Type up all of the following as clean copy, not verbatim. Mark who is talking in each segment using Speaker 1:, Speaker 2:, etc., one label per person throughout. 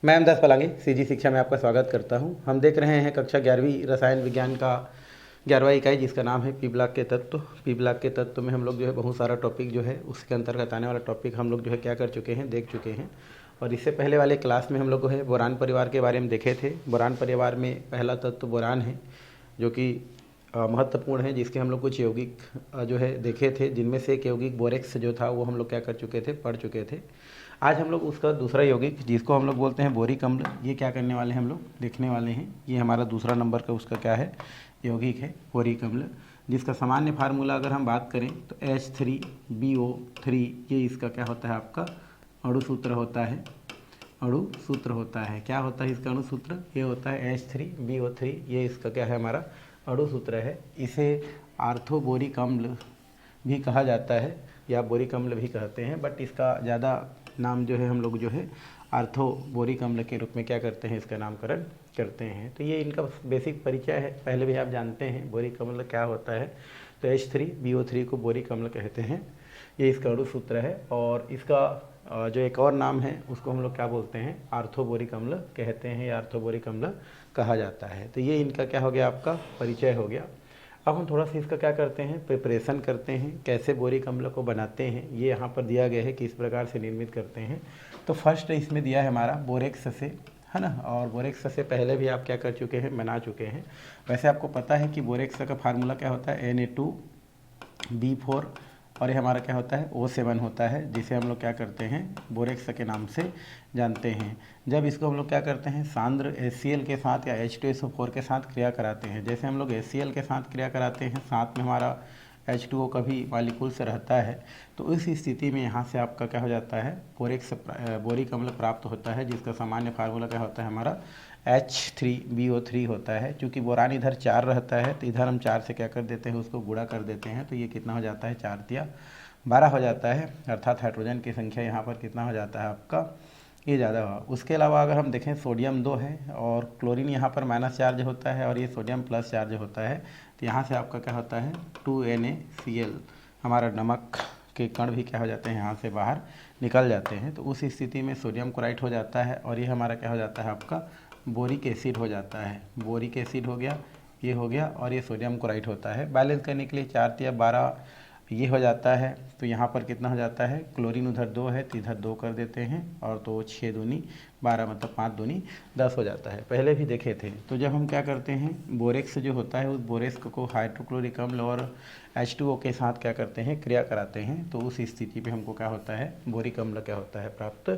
Speaker 1: मैं अहमदास पलांगी सीजी शिक्षा में आपका स्वागत करता हूं। हम देख रहे हैं कक्षा 11वीं रसायन विज्ञान का 11वां इकाई, जिसका नाम है पी ब्लॉक के तत्व। पी ब्लॉक के तत्व में हम लोग जो है बहुत सारा टॉपिक जो है उसके अंतर्गत आने वाला टॉपिक हम लोग जो है क्या कर चुके हैं, देख चुके हैं। और इससे पहले वाले क्लास में हम लोग जो है बोरान परिवार के बारे में देखे थे। बोरान परिवार में पहला तत्व बोरान है, जो कि महत्वपूर्ण है, जिसके हम लोग कुछ यौगिक जो है देखे थे, जिनमें से एक यौगिक बोरेक्स जो था वो हम लोग क्या कर चुके थे, पढ़ चुके थे। आज हम लोग उसका दूसरा यौगिक, जिसको हम लोग बोलते हैं बोरिक अम्ल, ये क्या करने वाले हैं, हम लोग देखने वाले हैं। ये हमारा दूसरा नंबर का उसका क्या है, यौगिक है बोरिक अम्ल, जिसका सामान्य फार्मूला अगर हम बात करें तो H3BO3, ये इसका क्या होता है, आपका अणु सूत्र होता है। अणु सूत्र होता है, क्या होता है इसका अणु सूत्र, ये होता है H3BO3, ये इसका क्या है, हमारा अणु सूत्र है। इसे आर्थोबोरिक अम्ल भी कहा जाता है या बोरिक अम्ल भी कहते हैं, बट इसका ज़्यादा नाम जो है हम लोग जो है आर्थोबोरिक अम्ल के रूप में क्या करते हैं, इसका नामकरण करते हैं। तो ये इनका बेसिक परिचय है, पहले भी आप जानते हैं बोरिक अम्ल क्या होता है। तो H3BO3 को बोरिक अम्ल कहते हैं, ये इसका अणु सूत्र है। और इसका जो एक और नाम है उसको हम लोग क्या बोलते हैं, आर्थोबोरिक अम्ल कहते हैं या आर्थोबोरिक अम्ल कहा जाता है। तो ये इनका क्या हो गया, आपका परिचय हो गया। अब हम थोड़ा सा इसका क्या करते हैं, प्रिपरेशन करते हैं, कैसे बोरिक अम्ल को बनाते हैं। ये यहाँ पर दिया गया है कि इस प्रकार से निर्मित करते हैं। तो फर्स्ट इसमें दिया है हमारा बोरेक्स से, है ना। और बोरेक्स से पहले भी आप क्या कर चुके हैं, बना चुके हैं। वैसे आपको पता है कि बोरेक्स का फार्मूला क्या होता है, Na2B4, और ये हमारा क्या होता है, O7 होता है, जिसे हम लोग क्या करते हैं, बोरेक्स के नाम से जानते हैं। जब इसको हम लोग क्या करते हैं, सांद्र HCl के साथ या H2SO4 के साथ क्रिया कराते हैं। जैसे हम लोग HCl के साथ क्रिया कराते हैं, साथ में हमारा H2O का भी मॉलिक्यूल्स रहता है, तो उस स्थिति में यहाँ से आपका क्या हो जाता है, बोरिक अम्ल प्राप्त होता है, जिसका सामान्य फार्मूला क्या होता है, हमारा H3BO3 होता है। चूँकि बोरान इधर 4 रहता है, तो इधर हम 4 से क्या कर देते हैं, उसको गुणा कर देते हैं। तो ये कितना हो जाता है, 4 तिया 12 हो जाता है, अर्थात हाइड्रोजन की संख्या यहाँ पर कितना हो जाता है, आपका ये ज़्यादा हुआ। उसके अलावा अगर हम देखें, सोडियम 2 है और क्लोरीन यहाँ पर माइनस चार्ज होता है और ये सोडियम प्लस चार्ज होता है। तो यहाँ से आपका क्या होता है, 2NaCl, हमारा नमक के कण भी क्या हो जाते हैं, यहाँ से बाहर निकल जाते हैं। तो उस स्थिति में सोडियम क्लोराइड हो जाता है और ये हमारा क्या हो जाता है, आपका बोरिक एसिड हो जाता है। बोरिक एसिड हो गया, ये हो गया, और ये सोडियम क्लोराइड होता है। बैलेंस करने के लिए 4 तिया 12 ये हो जाता है। तो यहाँ पर कितना हो जाता है, क्लोरीन उधर 2 है तो इधर 2 कर देते हैं, और तो 6 दूनी 12, मतलब 5 दूनी 10 हो जाता है, पहले भी देखे थे। तो जब हम क्या करते हैं, बोरेक्स जो होता है, उस बोरेक्स को हाइड्रोक्लोरिक अम्ल और H2O के साथ क्या करते हैं, क्रिया कराते हैं, तो उस स्थिति पे हमको क्या होता है, बोरिक अम्ल क्या होता है, प्राप्त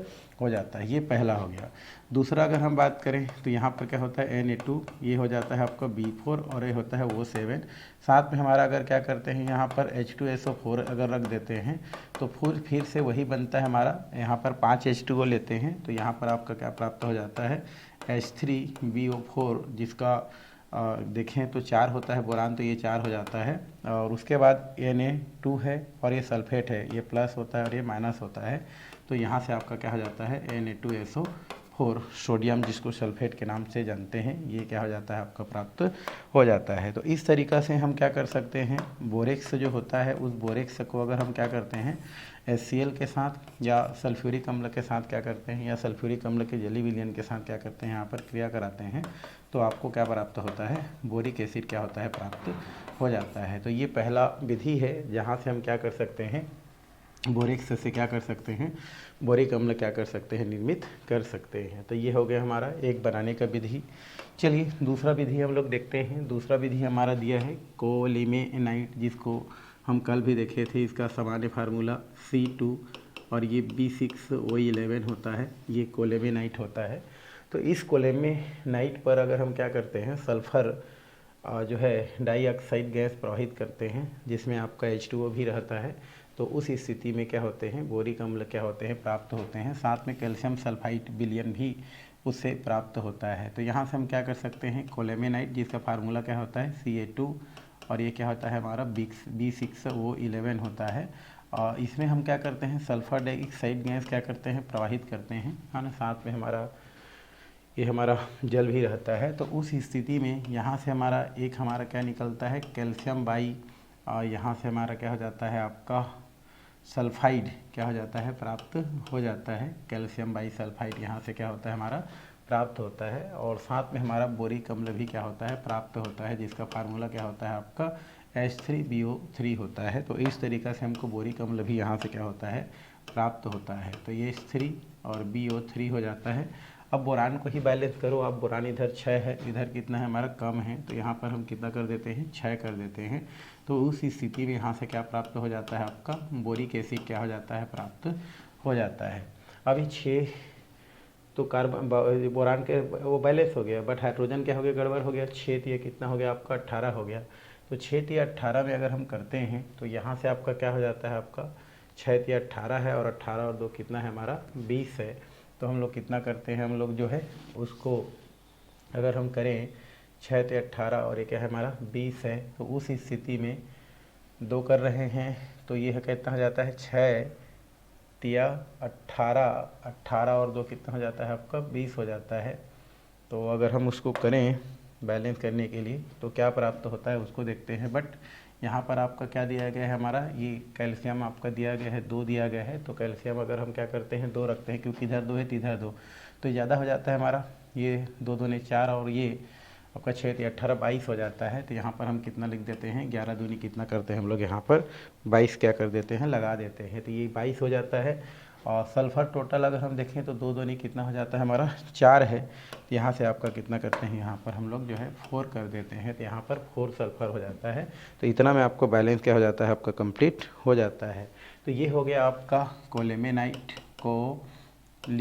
Speaker 1: हो जाता है। ये पहला हो गया। दूसरा अगर हम बात करें तो यहाँ पर क्या होता है, Na2, ये हो जाता है आपका B4, और ये होता है O7। साथ में हमारा अगर क्या करते हैं, यहाँ पर H2SO4 अगर रख देते हैं, तो फिर से वही बनता है हमारा। यहाँ पर 5 H2O लेते हैं, तो यहाँ पर आपका क्या प्राप्त हो जाता है, H3BO4, जिसका देखें तो 4 होता है बोरान, तो ये 4 हो जाता है। और उसके बाद Na2 है और ये सल्फेट है, ये प्लस होता है और ये माइनस होता है। तो यहाँ से आपका क्या हो जाता है, Na2SO4, सोडियम जिसको सल्फेट के नाम से जानते हैं, ये क्या हो जाता है, आपका प्राप्त हो जाता है। तो इस तरीक़ा से हम क्या कर सकते हैं, बोरेक्स जो होता है, उस बोरेक्स को अगर हम क्या करते हैं, HCl के साथ या सल्फ्यूरिक अम्ल के साथ क्या करते हैं, या सल्फ्यूरिक अम्ल के जली विलयन के साथ क्या करते हैं, यहाँ पर क्रिया कराते हैं, तो आपको क्या प्राप्त होता है, बोरिक एसिड क्या होता है, प्राप्त हो जाता है। तो ये पहला विधि है जहाँ से हम क्या कर सकते हैं, बोरेक्स से क्या कर सकते हैं, बोरिक अम्ल क्या कर सकते हैं, निर्मित कर सकते हैं। तो ये हो गया हमारा एक बनाने का विधि। चलिए दूसरा विधि हम लोग देखते हैं। दूसरा विधि हमारा दिया है कोलेमेनाइट, जिसको हम कल भी देखे थे। इसका सामान्य फार्मूला C2 और ये B6O11 होता है, ये कोलेमेनाइट होता है। तो इस कोलेमेनाइट पर अगर हम क्या करते हैं, सल्फ़र जो है डाइऑक्साइड गैस प्रवाहित करते हैं, जिसमें आपका H2O भी रहता है, तो उस स्थिति में क्या होते हैं, बोरिक अम्ल क्या होते हैं, प्राप्त होते हैं। साथ में कैल्शियम सल्फाइड विलयन भी उससे प्राप्त होता है। तो यहाँ से हम क्या कर सकते हैं, कोलेमेनाइट, जिसका फार्मूला क्या होता है, Ca2, और ये क्या होता है, हमारा B6O11 होता है। और इसमें हम क्या करते हैं, सल्फर डाइऑक्साइड गैस क्या करते हैं, प्रवाहित करते हैं, है ना। साथ में ये हमारा जल भी रहता है। तो उस स्थिति में यहाँ से हमारा क्या निकलता है, कैल्शियम बाई, और यहाँ से हमारा क्या हो जाता है, आपका सल्फाइड क्या हो जाता है, प्राप्त हो जाता है। कैल्शियम बाईसल्फाइड यहाँ से क्या होता है हमारा प्राप्त होता है। और साथ में हमारा बोरिक अम्ल भी क्या होता है, प्राप्त होता है, जिसका फार्मूला क्या होता है आपका H3BO3 होता है। तो इस तरीक़ा से हमको बोरिक अम्ल भी यहाँ से क्या होता है, प्राप्त होता है। तो ये H3 और BO3 हो जाता है। अब बोरान को ही बैलेंस करो आप, बोरान इधर 6 है, इधर कितना है हमारा कम है, तो यहाँ पर हम कितना कर देते हैं, 6 कर देते हैं। तो उस स्थिति में यहाँ से क्या प्राप्त हो जाता है आपका, बोरिक एसिड क्या हो जाता है, प्राप्त हो जाता है। अभी 6 तो कार्बन बोरान के वो बैलेंस हो गया, बट हाइड्रोजन क्या हो गया, गड़बड़ हो गया। 6 ये कितना हो गया आपका, 18 हो गया। तो 6 या 18 में अगर हम करते हैं तो यहाँ से आपका क्या हो जाता है, आपका 6 या 18 है, और 18 और 2 कितना है हमारा 20 है। तो हम लोग कितना करते हैं, हम लोग जो है उसको अगर हम करें 6 या 18 और ये क्या है हमारा 20 है, तो उस स्थिति में 2 कर रहे हैं तो ये है कितना हो जाता है, 6 या 18, 18 और 2 कितना हो जाता है आपका 20 हो जाता है। तो अगर हम उसको करें बैलेंस करने के लिए तो क्या प्राप्त होता है उसको देखते हैं। बट यहाँ पर आपका क्या दिया गया है हमारा, ये कैल्शियम आपका दिया गया है 2 दिया गया है। तो कैल्शियम अगर हम क्या करते हैं 2 रखते हैं, क्योंकि इधर 2 है तो इधर 2, तो ज़्यादा हो जाता है हमारा, ये 2 दूनी 4 और ये आपका 6 या 18 22 हो जाता है। तो यहाँ पर हम कितना लिख देते हैं, 11 दूनी कितना करते हैं हम लोग यहाँ पर 22 क्या कर देते हैं, लगा देते हैं। तो ये 22 हो जाता है। और सल्फ़र टोटल अगर हम देखें तो 2 दूनी कितना हो जाता है हमारा 4 है। तो यहाँ से आपका कितना करते हैं, यहाँ पर हम लोग जो है 4 कर देते हैं। तो यहाँ पर 4 सल्फ़र हो जाता है। तो इतना में आपको बैलेंस क्या हो जाता है, आपका कंप्लीट हो जाता है। तो ये हो गया आपका कोलेमेनाइट, कोलिमेनाइट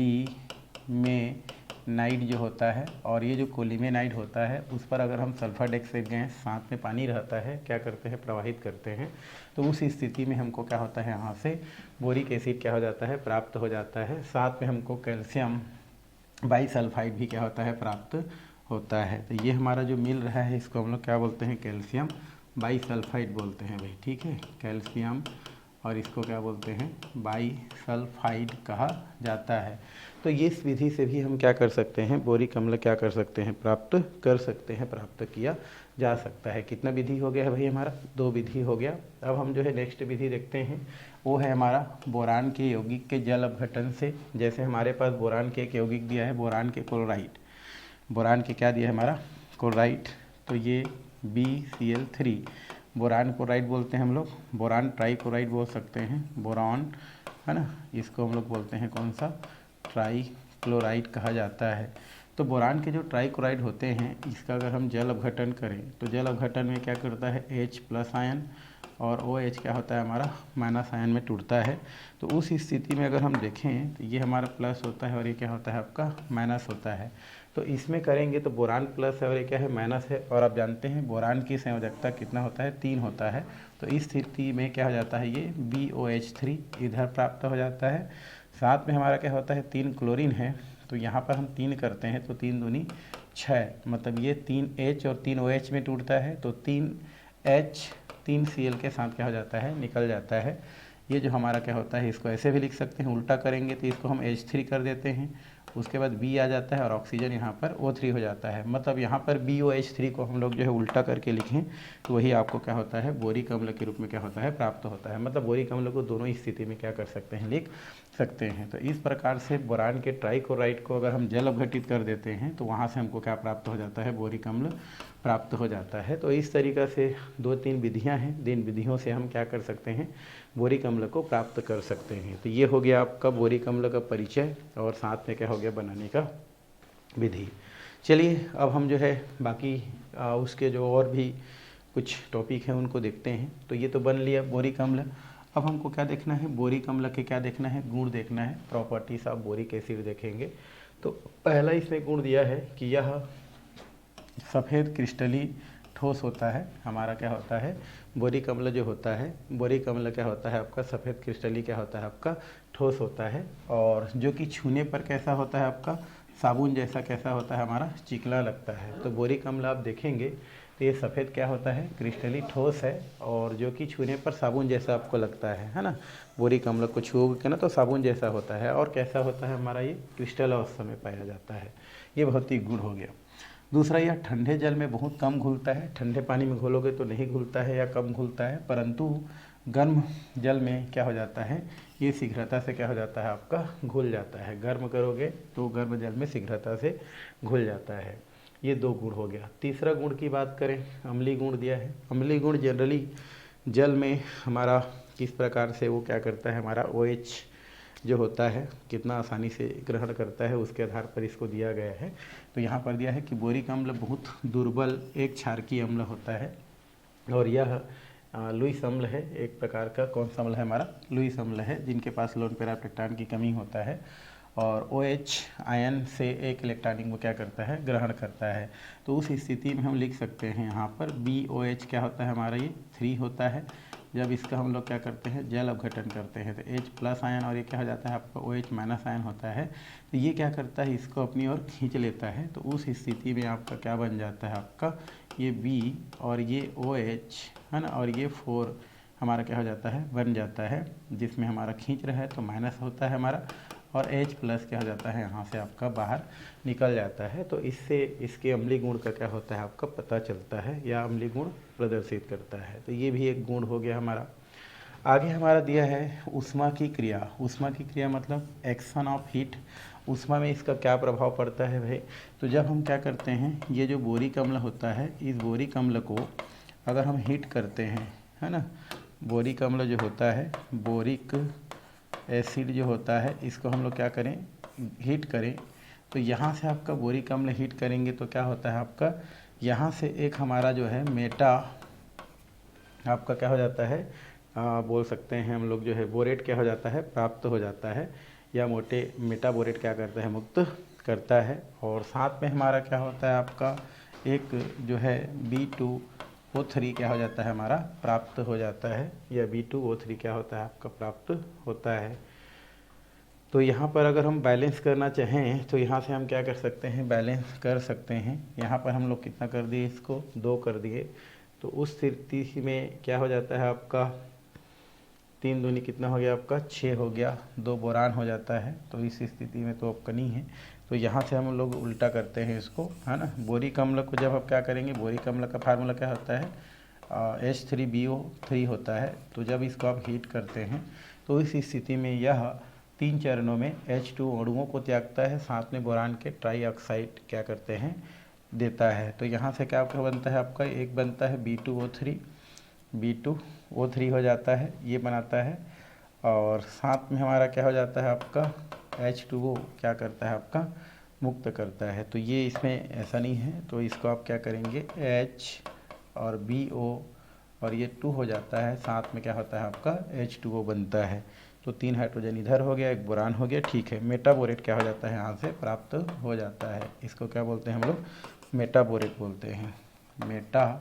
Speaker 1: जो होता है। और ये जो कोलिमेनाइट होता है उस पर अगर हम सल्फर डाइऑक्साइड गैस साथ में पानी रहता है क्या करते हैं, प्रवाहित करते हैं। तो उस स्थिति में हमको क्या होता है, यहाँ से बोरिक एसिड क्या हो जाता है, प्राप्त हो जाता है। साथ में हमको कैल्शियम बाईसल्फाइड भी क्या होता है, प्राप्त होता है। तो ये हमारा जो मिल रहा है इसको हम लोग क्या बोलते हैं, कैल्शियम बाईसल्फाइड बोलते हैं भाई, ठीक है, कैल्शियम, और इसको क्या बोलते हैं, बाईसल्फाइड कहा जाता है। तो ये इस विधि से भी हम क्या कर सकते हैं, बोरिक अम्ल क्या कर सकते हैं, प्राप्त कर सकते हैं, प्राप्त किया जा सकता है। कितना विधि हो गया है भाई हमारा, 2 विधि हो गया। अब हम जो है नेक्स्ट विधि देखते हैं, वो है हमारा बोरान के यौगिक के जल अपघटन से। जैसे हमारे पास बोरान के एक यौगिक दिया है, बोरान के क्लोराइड, बोरान के क्या दिया है हमारा, क्लोराइड। तो ये BCl3 बोरान क्लोराइड बोलते हैं हम लोग, बोरान ट्राईक्लोराइड बोल सकते हैं, बोरान है ना, इसको हम लोग बोलते हैं कौन सा, ट्राईक्लोराइड कहा जाता है। तो बोरान के जो ट्राईक्लोराइड होते हैं इसका अगर हम जल अपघटन करें तो जल अपघटन में क्या करता है, H+ आयन, और OH क्या होता है हमारा, माइनस आयन में टूटता है। तो उस स्थिति में अगर हम देखें तो ये हमारा प्लस होता है और ये क्या होता है आपका माइनस होता है। तो इसमें करेंगे तो बोरान प्लस है और ये क्या है, माइनस है। और आप जानते हैं बोरान की संयोजकता कितना होता है, 3 होता है। तो इस स्थिति में क्या हो जाता है, ये BOH3 इधर प्राप्त हो जाता है। साथ में हमारा क्या होता है, 3 क्लोरीन है। तो यहाँ पर हम 3 करते हैं तो 3 दूनी 6, मतलब ये 3H और 3 OH में टूटता है। तो 3H 3Cl के साथ क्या हो जाता है, निकल जाता है। ये जो हमारा क्या होता है, इसको ऐसे भी लिख सकते हैं, उल्टा करेंगे तो इसको हम H3 कर देते हैं, उसके बाद B आ जाता है और ऑक्सीजन यहाँ पर O3 हो जाता है। मतलब यहाँ पर BOH3 को हम लोग जो है उल्टा करके लिखें तो वही आपको क्या होता है, बोरिक अम्ल के रूप में क्या होता है, प्राप्त होता है। मतलब बोरिक अम्ल को दोनों स्थिति में क्या कर सकते हैं, लिख सकते हैं। तो इस प्रकार से बोरान के ट्राईक्लोराइड को अगर हम जल अपघटित कर देते हैं तो वहाँ से हमको क्या प्राप्त हो जाता है, बोरिक अम्ल प्राप्त हो जाता है। तो इस तरीक़ा से 2-3 विधियाँ हैं, जिन विधियों से हम क्या कर सकते हैं, बोरिक अम्ल को प्राप्त कर सकते हैं। तो ये हो गया आपका बोरिक अम्ल का परिचय और साथ में क्या हो गया, बनाने का विधि। चलिए अब हम जो है बाकी उसके जो और भी कुछ टॉपिक हैं उनको देखते हैं। तो ये तो बन लिया बोरिक अम्ल। अब हमको क्या देखना है, बोरिक अम्ल के क्या देखना है, गुण देखना है, प्रॉपर्टीज ऑफ बोरिक एसिड देखेंगे। तो पहला इसमें गुण दिया है कि यह सफ़ेद क्रिस्टली ठोस होता है। हमारा क्या होता है, बोरिक अम्ल जो होता है, बोरिक अम्ल क्या होता है आपका, सफ़ेद क्रिस्टली क्या होता है आपका, ठोस होता है। और जो कि छूने पर कैसा होता है आपका, साबुन जैसा कैसा होता है हमारा, चिकना लगता है। तो बोरिक अम्ल आप देखेंगे तो ये सफ़ेद क्या होता है, क्रिस्टली ठोस है, और जो कि छूने पर साबुन जैसा आपको लगता है ना। बोरिक अम्ल को छूओगे ना तो साबुन जैसा होता है। और कैसा होता है हमारा, ये क्रिस्टल अवस्था में पाया जाता है। ये भौतिक गुण हो गया। दूसरा, यह ठंडे जल में बहुत कम घुलता है। ठंडे पानी में घोलोगे तो नहीं घुलता है या कम घुलता है, परंतु गर्म जल में क्या हो जाता है, ये शीघ्रता से क्या हो जाता है आपका घुल जाता है। गर्म करोगे तो गर्म जल में शीघ्रता से घुल जाता है। ये 2 गुण हो गया। तीसरा गुण की बात करें, अम्लीय गुण दिया है। अम्लीय गुण जनरली जल में हमारा किस प्रकार से वो क्या करता है, हमारा OH जो होता है कितना आसानी से ग्रहण करता है उसके आधार पर इसको दिया गया है। तो यहाँ पर दिया है कि बोरिक अम्ल बहुत दुर्बल एक क्षारकीय अम्ल होता है और यह लुईस अम्ल है, एक प्रकार का। कौन सा अम्ल है हमारा, लुईस अम्ल है, जिनके पास लोन पेरापेक्टान की कमी होता है और OH आयन से एक इलेक्ट्रॉनिक वो क्या करता है, ग्रहण करता है। तो उस स्थिति में हम लिख सकते हैं यहाँ पर BOH क्या होता है हमारा, ये 3 होता है। जब इसका हम लोग क्या करते हैं, जल अपघटन करते हैं तो H+ आयन और ये क्या हो जाता है आपका OH- आयन होता है। तो ये क्या करता है, इसको अपनी ओर खींच लेता है। तो उस स्थिति में आपका क्या बन जाता है, आपका ये B और ये OH है ना, और ये 4 हमारा क्या हो जाता है, बन जाता है, जिसमें हमारा खींच रहा है तो माइनस होता है हमारा, और H+ क्या हो जाता है यहाँ से आपका बाहर निकल जाता है। तो इससे इसके अम्लीय गुण का क्या होता है आपका पता चलता है या अम्लीय गुण प्रदर्शित करता है। तो ये भी एक गुण हो गया हमारा। आगे हमारा दिया है ऊष्मा की क्रिया। ऊष्मा की क्रिया मतलब एक्शन ऑफ हीट। ऊष्मा में इसका क्या प्रभाव पड़ता है भाई, तो जब हम क्या करते हैं, ये जो बोरिक अम्ल होता है, इस बोरिक अम्ल को अगर हम हीट करते हैं, है ना, बोरिक अम्ल जो होता है, बोरिक एसिड जो होता है, इसको हम लोग क्या करें, हीट करें। तो यहाँ से आपका बोरिक अम्ल हीट करेंगे तो क्या होता है आपका, यहाँ से एक हमारा जो है मेटा आपका क्या हो जाता है, बोल सकते हैं हम लोग जो है बोरेट क्या हो जाता है, प्राप्त हो जाता है, या मोटे मेटा बोरेट क्या करता है, मुक्त करता है। और साथ में हमारा क्या होता है आपका एक जो है B2O3 क्या हो जाता है हमारा प्राप्त हो जाता है, या B2O3 क्या होता है आपका प्राप्त होता है। तो यहाँ पर अगर हम बैलेंस करना चाहें तो यहाँ से हम क्या कर सकते हैं, बैलेंस कर सकते हैं। यहाँ पर हम लोग कितना कर दिए, इसको 2 कर दिए। तो उस स्थिति में क्या हो जाता है आपका 3 दूनी कितना हो गया आपका 6 हो गया, 2 बोरान हो जाता है। तो इस स्थिति में तो अब नहीं है, तो यहाँ से हम लोग उल्टा करते हैं इसको, है ना। बोरिक अम्ल को जब आप क्या करेंगे, बोरिक अम्ल का फार्मूला क्या होता है, H3BO3 होता है। तो जब इसको आप हीट करते हैं तो इस स्थिति में यह 3 चरणों में H2 अणुओं को त्यागता है, साथ में बोरान के ट्राईऑक्साइड क्या करते हैं, देता है। तो यहाँ से क्या बनता है आपका, एक बनता है B2O3 हो जाता है, ये बनाता है, और साथ में हमारा क्या हो जाता है आपका H2O क्या करता है आपका मुक्त करता है। तो ये इसमें ऐसा नहीं है, तो इसको आप क्या करेंगे, H और BO और ये 2 हो जाता है, साथ में क्या होता है आपका H2O बनता है। तो 3 हाइड्रोजन इधर हो गया, एक बोरान हो गया, ठीक है। मेटाबोरेट क्या हो जाता है यहाँ से प्राप्त हो जाता है, इसको क्या बोलते हैं हम लोग, मेटाबोरेट बोलते हैं। मेटा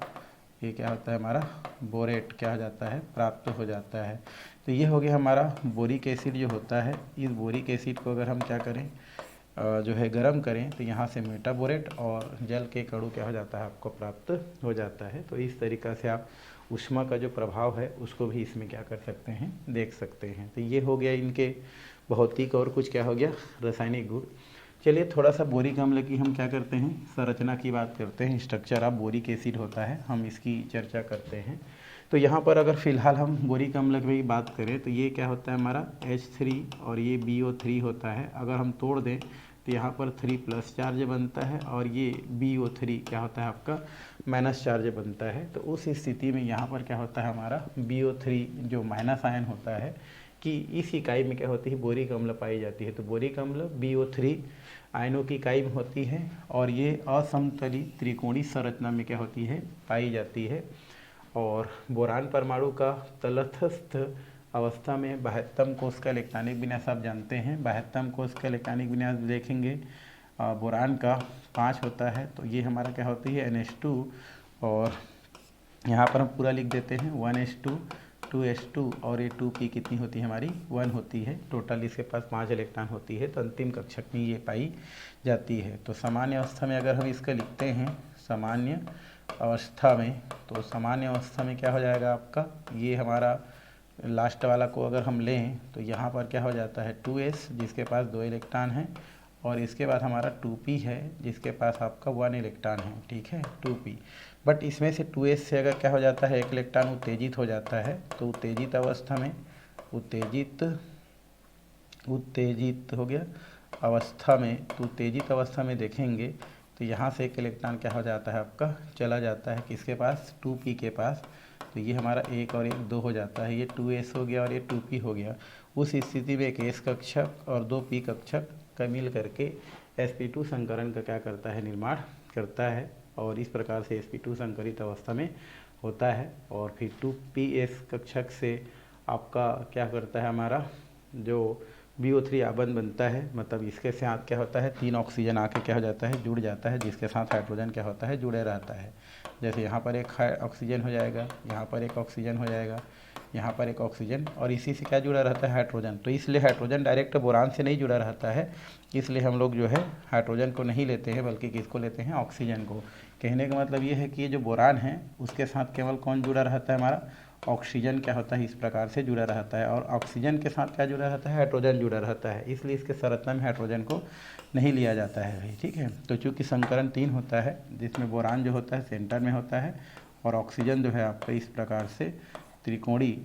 Speaker 1: ये क्या होता है हमारा बोरेट क्या हो जाता है, प्राप्त हो जाता है। तो ये हो गया हमारा बोरिक एसिड जो होता है। इस बोरिक एसिड को अगर हम क्या करें, जो है गर्म करें, तो यहाँ से मेटाबोरेट और जल के कणु क्या हो जाता है आपको प्राप्त हो जाता है। तो इस तरीक़ा से आप ऊष्मा का जो प्रभाव है उसको भी इसमें क्या कर सकते हैं, देख सकते हैं। तो ये हो गया इनके भौतिक और कुछ क्या हो गया रासायनिक गुण। चलिए थोड़ा सा बोरिक अम्ल की हम क्या करते हैं, संरचना की बात करते हैं। स्ट्रक्चर ऑफ बोरिक एसिड होता है, हम इसकी चर्चा करते हैं। तो यहाँ पर अगर फ़िलहाल हम बोरिक अम्ल की बात करें तो ये क्या होता है हमारा H3 और ये BO3 होता है। अगर हम तोड़ दें तो यहाँ पर 3+ चार्ज बनता है, और ये BO3 क्या होता है आपका माइनस चार्ज बनता है। तो उस स्थिति में यहाँ पर क्या होता है हमारा BO3 जो माइनस आयन होता है, कि इस इकाई में क्या होती है, बोरिक अम्ल पाई जाती है। तो बोरिक अम्ल BO3 आयनों की इकाई में होती है, और ये असमतली त्रिकोणीय संरचना में क्या होती है, पाई जाती है। और बोरान परमाणु का तटस्थ अवस्था में 72 कोष का इलेक्ट्रॉनिक विन्यास आप जानते हैं। 72 कोष का इलेक्ट्रॉनिक विन्यास देखेंगे, बोरान का 5 होता है। तो ये हमारा क्या होती है NH2, और यहाँ पर हम पूरा लिख देते हैं 1s2 2s2, और ये 2 की कितनी होती है हमारी 1 होती है। टोटल इसके पास 5 इलेक्ट्रॉन होती है। तो अंतिम कक्षक में ये पाई जाती है। तो सामान्य अवस्था में अगर हम इसका लिखते हैं सामान्य अवस्था में, तो सामान्य अवस्था में क्या हो जाएगा आपका, ये हमारा लास्ट वाला को अगर हम लें तो यहाँ पर क्या हो जाता है 2s जिसके पास 2 इलेक्ट्रॉन हैं, और इसके बाद हमारा 2p है जिसके पास आपका 1 इलेक्ट्रॉन है, ठीक है 2p। बट इसमें से 2s से अगर क्या हो जाता है, एक इलेक्ट्रॉन उत्तेजित हो जाता है, तो उत्तेजित अवस्था में उत्तेजित हो गया अवस्था में, तो उत्तेजित अवस्था में देखेंगे तो यहाँ से एक इलेक्ट्रॉन क्या हो जाता है आपका, चला जाता है किसके पास, 2p के पास। तो ये हमारा 1 और 1 2 हो जाता है, ये 2s हो गया और ये 2p हो गया। उस स्थिति में एक s कक्षक और 2p कक्षक का मिल करके sp2 संकरण का क्या करता है, निर्माण करता है, और इस प्रकार से sp2 संकरित अवस्था में होता है। और फिर 2ps कक्षक से आपका क्या करता है, हमारा जो BO3 आबंध बनता है, मतलब इसके साथ क्या होता है, 3 ऑक्सीजन आके क्या हो जाता है, जुड़ जाता है, जिसके साथ हाइड्रोजन क्या होता है, जुड़े रहता है। जैसे यहाँ पर एक ऑक्सीजन हो जाएगा, यहाँ पर एक ऑक्सीजन हो जाएगा, यहाँ पर एक ऑक्सीजन, और इसी से क्या जुड़ा रहता है, हाइड्रोजन। तो इसलिए हाइड्रोजन डायरेक्ट बोरान से नहीं जुड़ा रहता है, इसलिए हम लोग जो है हाइड्रोजन को नहीं लेते हैं, बल्कि किसको लेते हैं, ऑक्सीजन को। कहने का मतलब ये है कि ये जो बोरान है उसके साथ केवल कौन जुड़ा रहता है, हमारा ऑक्सीजन क्या होता है, इस प्रकार से जुड़ा रहता है। और ऑक्सीजन के साथ क्या जुड़ा रहता है, हाइड्रोजन जुड़ा रहता है, इसलिए इसके संरचना में हाइड्रोजन को नहीं लिया जाता है भाई, ठीक है। तो चूँकि संकरण 3 होता है, जिसमें बोरान जो होता है सेंटर में होता है, और ऑक्सीजन जो है आपका इस प्रकार से त्रिकोणी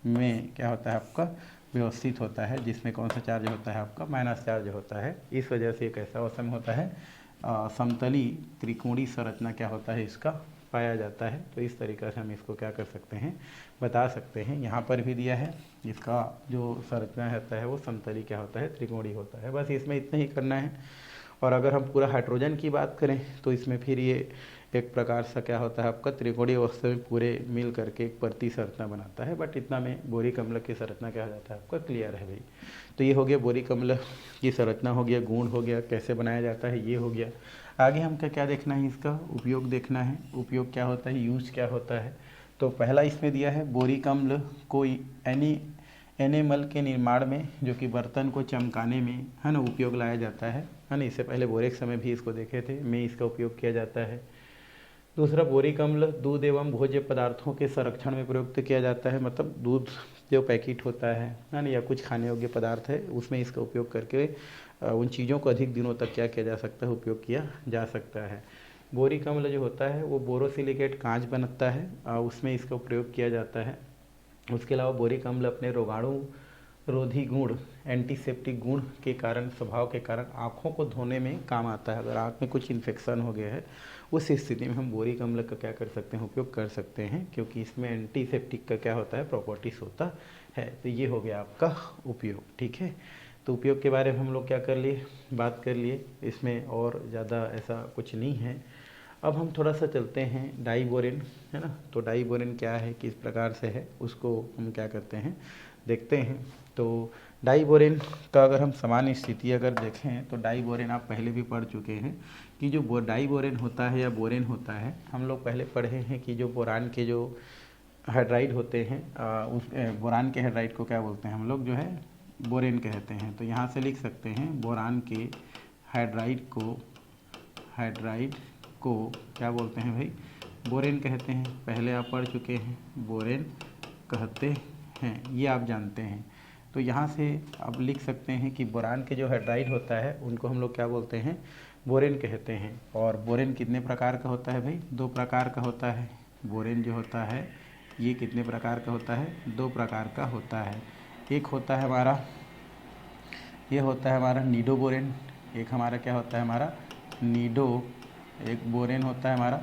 Speaker 1: में क्या होता है आपका, व्यवस्थित होता है, जिसमें कौन सा चार्ज होता है आपका, माइनस चार्ज होता है। इस वजह से एक ऐसा अवसर होता है, समतली त्रिकोणी संरचना क्या होता है, इसका पाया जाता है। तो इस तरीक़े से हम इसको क्या कर सकते हैं, बता सकते हैं। यहाँ पर भी दिया है, इसका जो संरचना होता है वो समतली क्या होता है, त्रिकोणी होता है। बस इसमें इतना ही करना है। और अगर हम पूरा हाइड्रोजन की बात करें तो इसमें फिर ये एक प्रकार से क्या होता है आपका, त्रिकोणी अवस्था में पूरे मिल करके एक प्रति संरचना बनाता है। बट इतना में बोरिक अम्ल की संरचना क्या हो जाता है आपका, क्लियर है भाई। तो ये हो गया बोरिक अम्ल की संरचना, हो गया गुण, हो गया कैसे बनाया जाता है, ये हो गया। आगे हमको क्या देखना है, इसका उपयोग देखना है। उपयोग क्या होता है, यूज क्या होता है। तो पहला इसमें दिया है, बोरिक अम्ल को एनेमल के निर्माण में, जो कि बर्तन को चमकाने में है ना उपयोग लाया जाता है ना। इससे पहले बोरेक्स में भी इसको देखे थे, में इसका उपयोग किया जाता है। दूसरा, बोरिक अम्ल दूध एवं भोज्य पदार्थों के संरक्षण में प्रयुक्त किया जाता है, मतलब दूध जो पैकेट होता है ना, या कुछ खाने योग्य पदार्थ है, उसमें इसका उपयोग करके उन चीज़ों को अधिक दिनों तक क्या किया जा सकता है, उपयोग किया जा सकता है। बोरिक अम्ल जो होता है वो बोरोसिलिकेट कांच बनता है, उसमें इसका प्रयोग किया जाता है। उसके अलावा बोरिक अम्ल अपने रोगाणु रोधी गुण, एंटीसेप्टिक गुण के कारण, स्वभाव के कारण आँखों को धोने में काम आता है। अगर आँख में कुछ इन्फेक्शन हो गया है, उस स्थिति में हम बोरिक अम्ल का क्या कर सकते हैं, उपयोग कर सकते हैं, क्योंकि इसमें एंटीसेप्टिक का क्या होता है, प्रॉपर्टीज होता है। तो ये हो गया आपका उपयोग, ठीक है। तो उपयोग के बारे में हम लोग क्या कर लिए, बात कर लिए, इसमें और ज़्यादा ऐसा कुछ नहीं है। अब हम थोड़ा सा चलते हैं डाइबोरेन, है ना। तो डाइबोरेन क्या है, किस प्रकार से है, उसको हम क्या करते हैं, देखते हैं। तो डाइबोरेन का अगर हम सामान्य स्थिति अगर देखें तो डाइबोरेन आप पहले भी पढ़ चुके हैं कि जो डाइबोरेन होता है या बोरेन होता है, हम लोग पहले पढ़े हैं कि जो बोरान के जो हाइड्राइड होते हैं, उस बोरान के हाइड्राइड को क्या बोलते हैं हम लोग, जो है बोरेन कहते हैं। तो यहाँ से लिख सकते हैं, बोरान के हाइड्राइड को क्या बोलते हैं भाई, बोरेन कहते हैं। पहले आप पढ़ चुके हैं, बोरेन कहते हैं, ये आप जानते हैं। तो यहाँ से आप लिख सकते हैं कि बोरान के जो हाइड्राइड होता है उनको हम लोग क्या बोलते हैं, बोरेन कहते हैं। और बोरेन कितने प्रकार का होता है भाई, 2 प्रकार का होता है। बोरेन जो होता है ये कितने प्रकार का होता है, 2 प्रकार का होता है। एक होता है हमारा, ये होता है हमारा नीडो बोरेन, एक हमारा क्या होता है, हमारा नीडो, एक बोरेन होता है हमारा।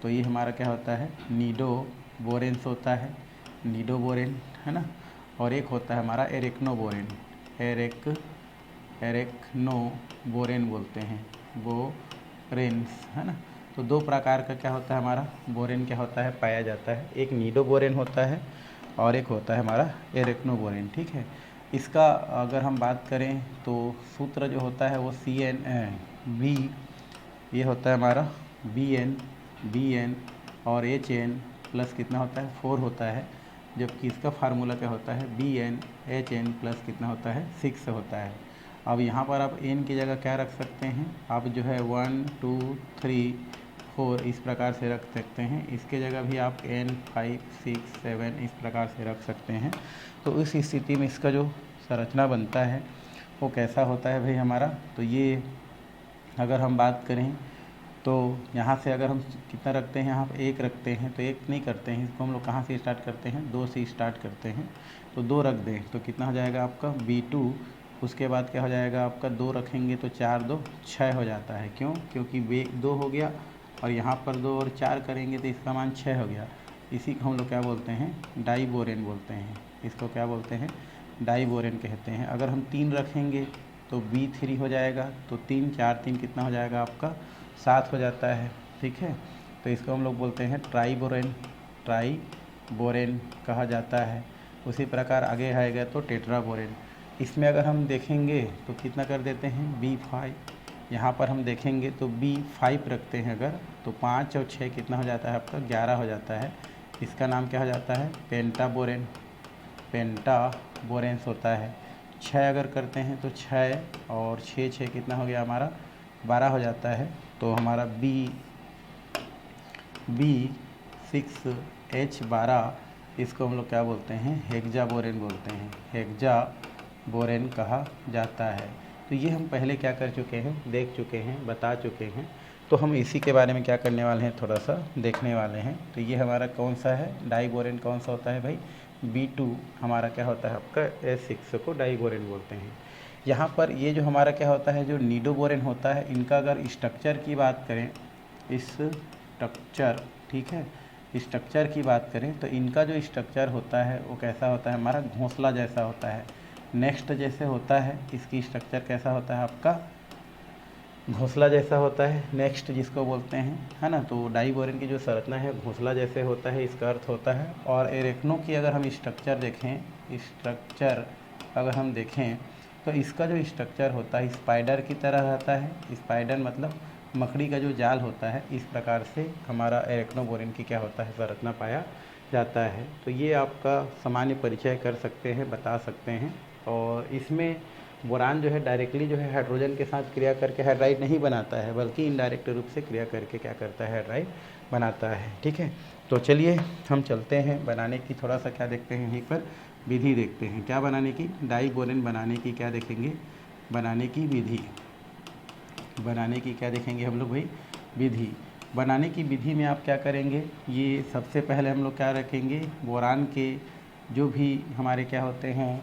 Speaker 1: तो ये हमारा क्या होता है, नीडो बोरेन्स होता है, नीडो बोरेन, है ना। और एक होता है हमारा एरेक्नो बोरेन, एरेक्नो बोरेन बोलते हैं, बोरेन्स, है ना। तो 2 प्रकार का क्या होता है हमारा बोरेन क्या होता है, पाया जाता है। एक नीडो बोरेन होता है और एक होता है हमारा एरेक्नो बोरेन, ठीक है। इसका अगर हम बात करें तो सूत्र जो होता है वो CN ये होता है हमारा BN और HN प्लस कितना होता है, 4 होता है। जबकि इसका फार्मूला क्या होता है, BnHN प्लस कितना होता है, 6 होता है। अब यहाँ पर आप n की जगह क्या रख सकते हैं, आप जो है 1 2 3 4 इस प्रकार से रख सकते हैं। इसके जगह भी आप n 5 6 7 इस प्रकार से रख सकते हैं। तो इस स्थिति में इसका जो संरचना बनता है वो कैसा होता है भाई हमारा। तो ये अगर हम बात करें तो यहाँ से अगर हम कितना रखते हैं, यहाँ पर 1 रखते हैं, तो 1 नहीं करते हैं इसको हम लोग, कहाँ से स्टार्ट करते हैं, 2 से स्टार्ट करते हैं। तो 2 रख दें तो कितना हो जाएगा आपका B2। उसके बाद क्या हो जाएगा आपका, 2 रखेंगे तो 4 2 6 हो जाता है। क्यों? क्योंकि 2 हो गया और यहाँ पर 2 और 4 करेंगे तो इसका मान 6 हो गया। इसी को हम लोग क्या बोलते हैं, डाइबोरेन बोलते हैं। इसको क्या बोलते हैं, डाइबोरेन कहते हैं। अगर हम 3 रखेंगे तो B3 हो जाएगा। तो 3 4 3 कितना हो जाएगा आपका, 7 हो जाता है। ठीक है, तो इसको हम लोग बोलते हैं ट्राइबोरेन, ट्राइबोरेन कहा जाता है। उसी प्रकार आगे आएगा तो टेट्राबोरेन। इसमें अगर हम देखेंगे तो कितना कर देते हैं, B5। यहाँ पर हम देखेंगे तो B5 रखते हैं अगर, तो 5 और 6 कितना हो जाता है आपका, 11 हो जाता है। इसका नाम क्या हो जाता है, पेंटाबोरेन, पेंटाबोरेंस होता है। 6 अगर करते हैं तो 6 और 6 6 कितना हो गया हमारा, 12 हो जाता है। तो हमारा B6H12 इसको हम लोग क्या बोलते हैं, हेक्साबोरेन बोलते हैं, हेक्साबोरेन कहा जाता है। तो ये हम पहले क्या कर चुके हैं, देख चुके हैं, बता चुके हैं। तो हम इसी के बारे में क्या करने वाले हैं, थोड़ा सा देखने वाले हैं। तो ये हमारा कौन सा है, डाइबोरेन कौन सा होता है भाई, B2 हमारा क्या होता है आपका, H6 को डाइबोरेन बोलते हैं। यहाँ पर ये जो हमारा क्या होता है, जो निडोबोरेन होता है, इनका अगर स्ट्रक्चर की बात करें, इस स्ट्रक्चर, ठीक है, स्ट्रक्चर की बात करें तो इनका जो स्ट्रक्चर होता है वो कैसा होता है हमारा, घोंसला जैसा होता है। नेक्स्ट जैसे होता है, इसकी स्ट्रक्चर कैसा होता है आपका, घोंसला जैसा होता है। नेक्स्ट जिसको बोलते हैं, है ना, तो डाइबोरेन की जो संरचना है घोंसला जैसे होता है, इसका अर्थ होता है। और एरेक्नो की अगर हम स्ट्रक्चर देखें, स्ट्रक्चर अगर हम देखें तो इसका जो स्ट्रक्चर होता है स्पाइडर की तरह रहता है। स्पाइडर मतलब मकड़ी का जो जाल होता है, इस प्रकार से हमारा एरेक्नोबोरेन की क्या होता है, संरचना पाया जाता है। तो ये आपका सामान्य परिचय कर सकते हैं, बता सकते हैं। और इसमें बोरान जो है डायरेक्टली जो है हाइड्रोजन के साथ क्रिया करके हाइड्राइड नहीं बनाता है, बल्कि इनडायरेक्ट रूप से क्रिया करके क्या करता है, हाइड्राइड बनाता है। ठीक है, तो चलिए हम चलते हैं बनाने की, थोड़ा सा क्या देखते हैं, यहीं पर विधि देखते हैं। क्या बनाने की, डाइबोरेन बनाने की क्या देखेंगे, बनाने की विधि, बनाने की क्या देखेंगे हम लोग भाई, विधि। बनाने की विधि में आप क्या करेंगे, ये सबसे पहले हम लोग क्या रखेंगे, बोरान के जो भी हमारे क्या होते हैं,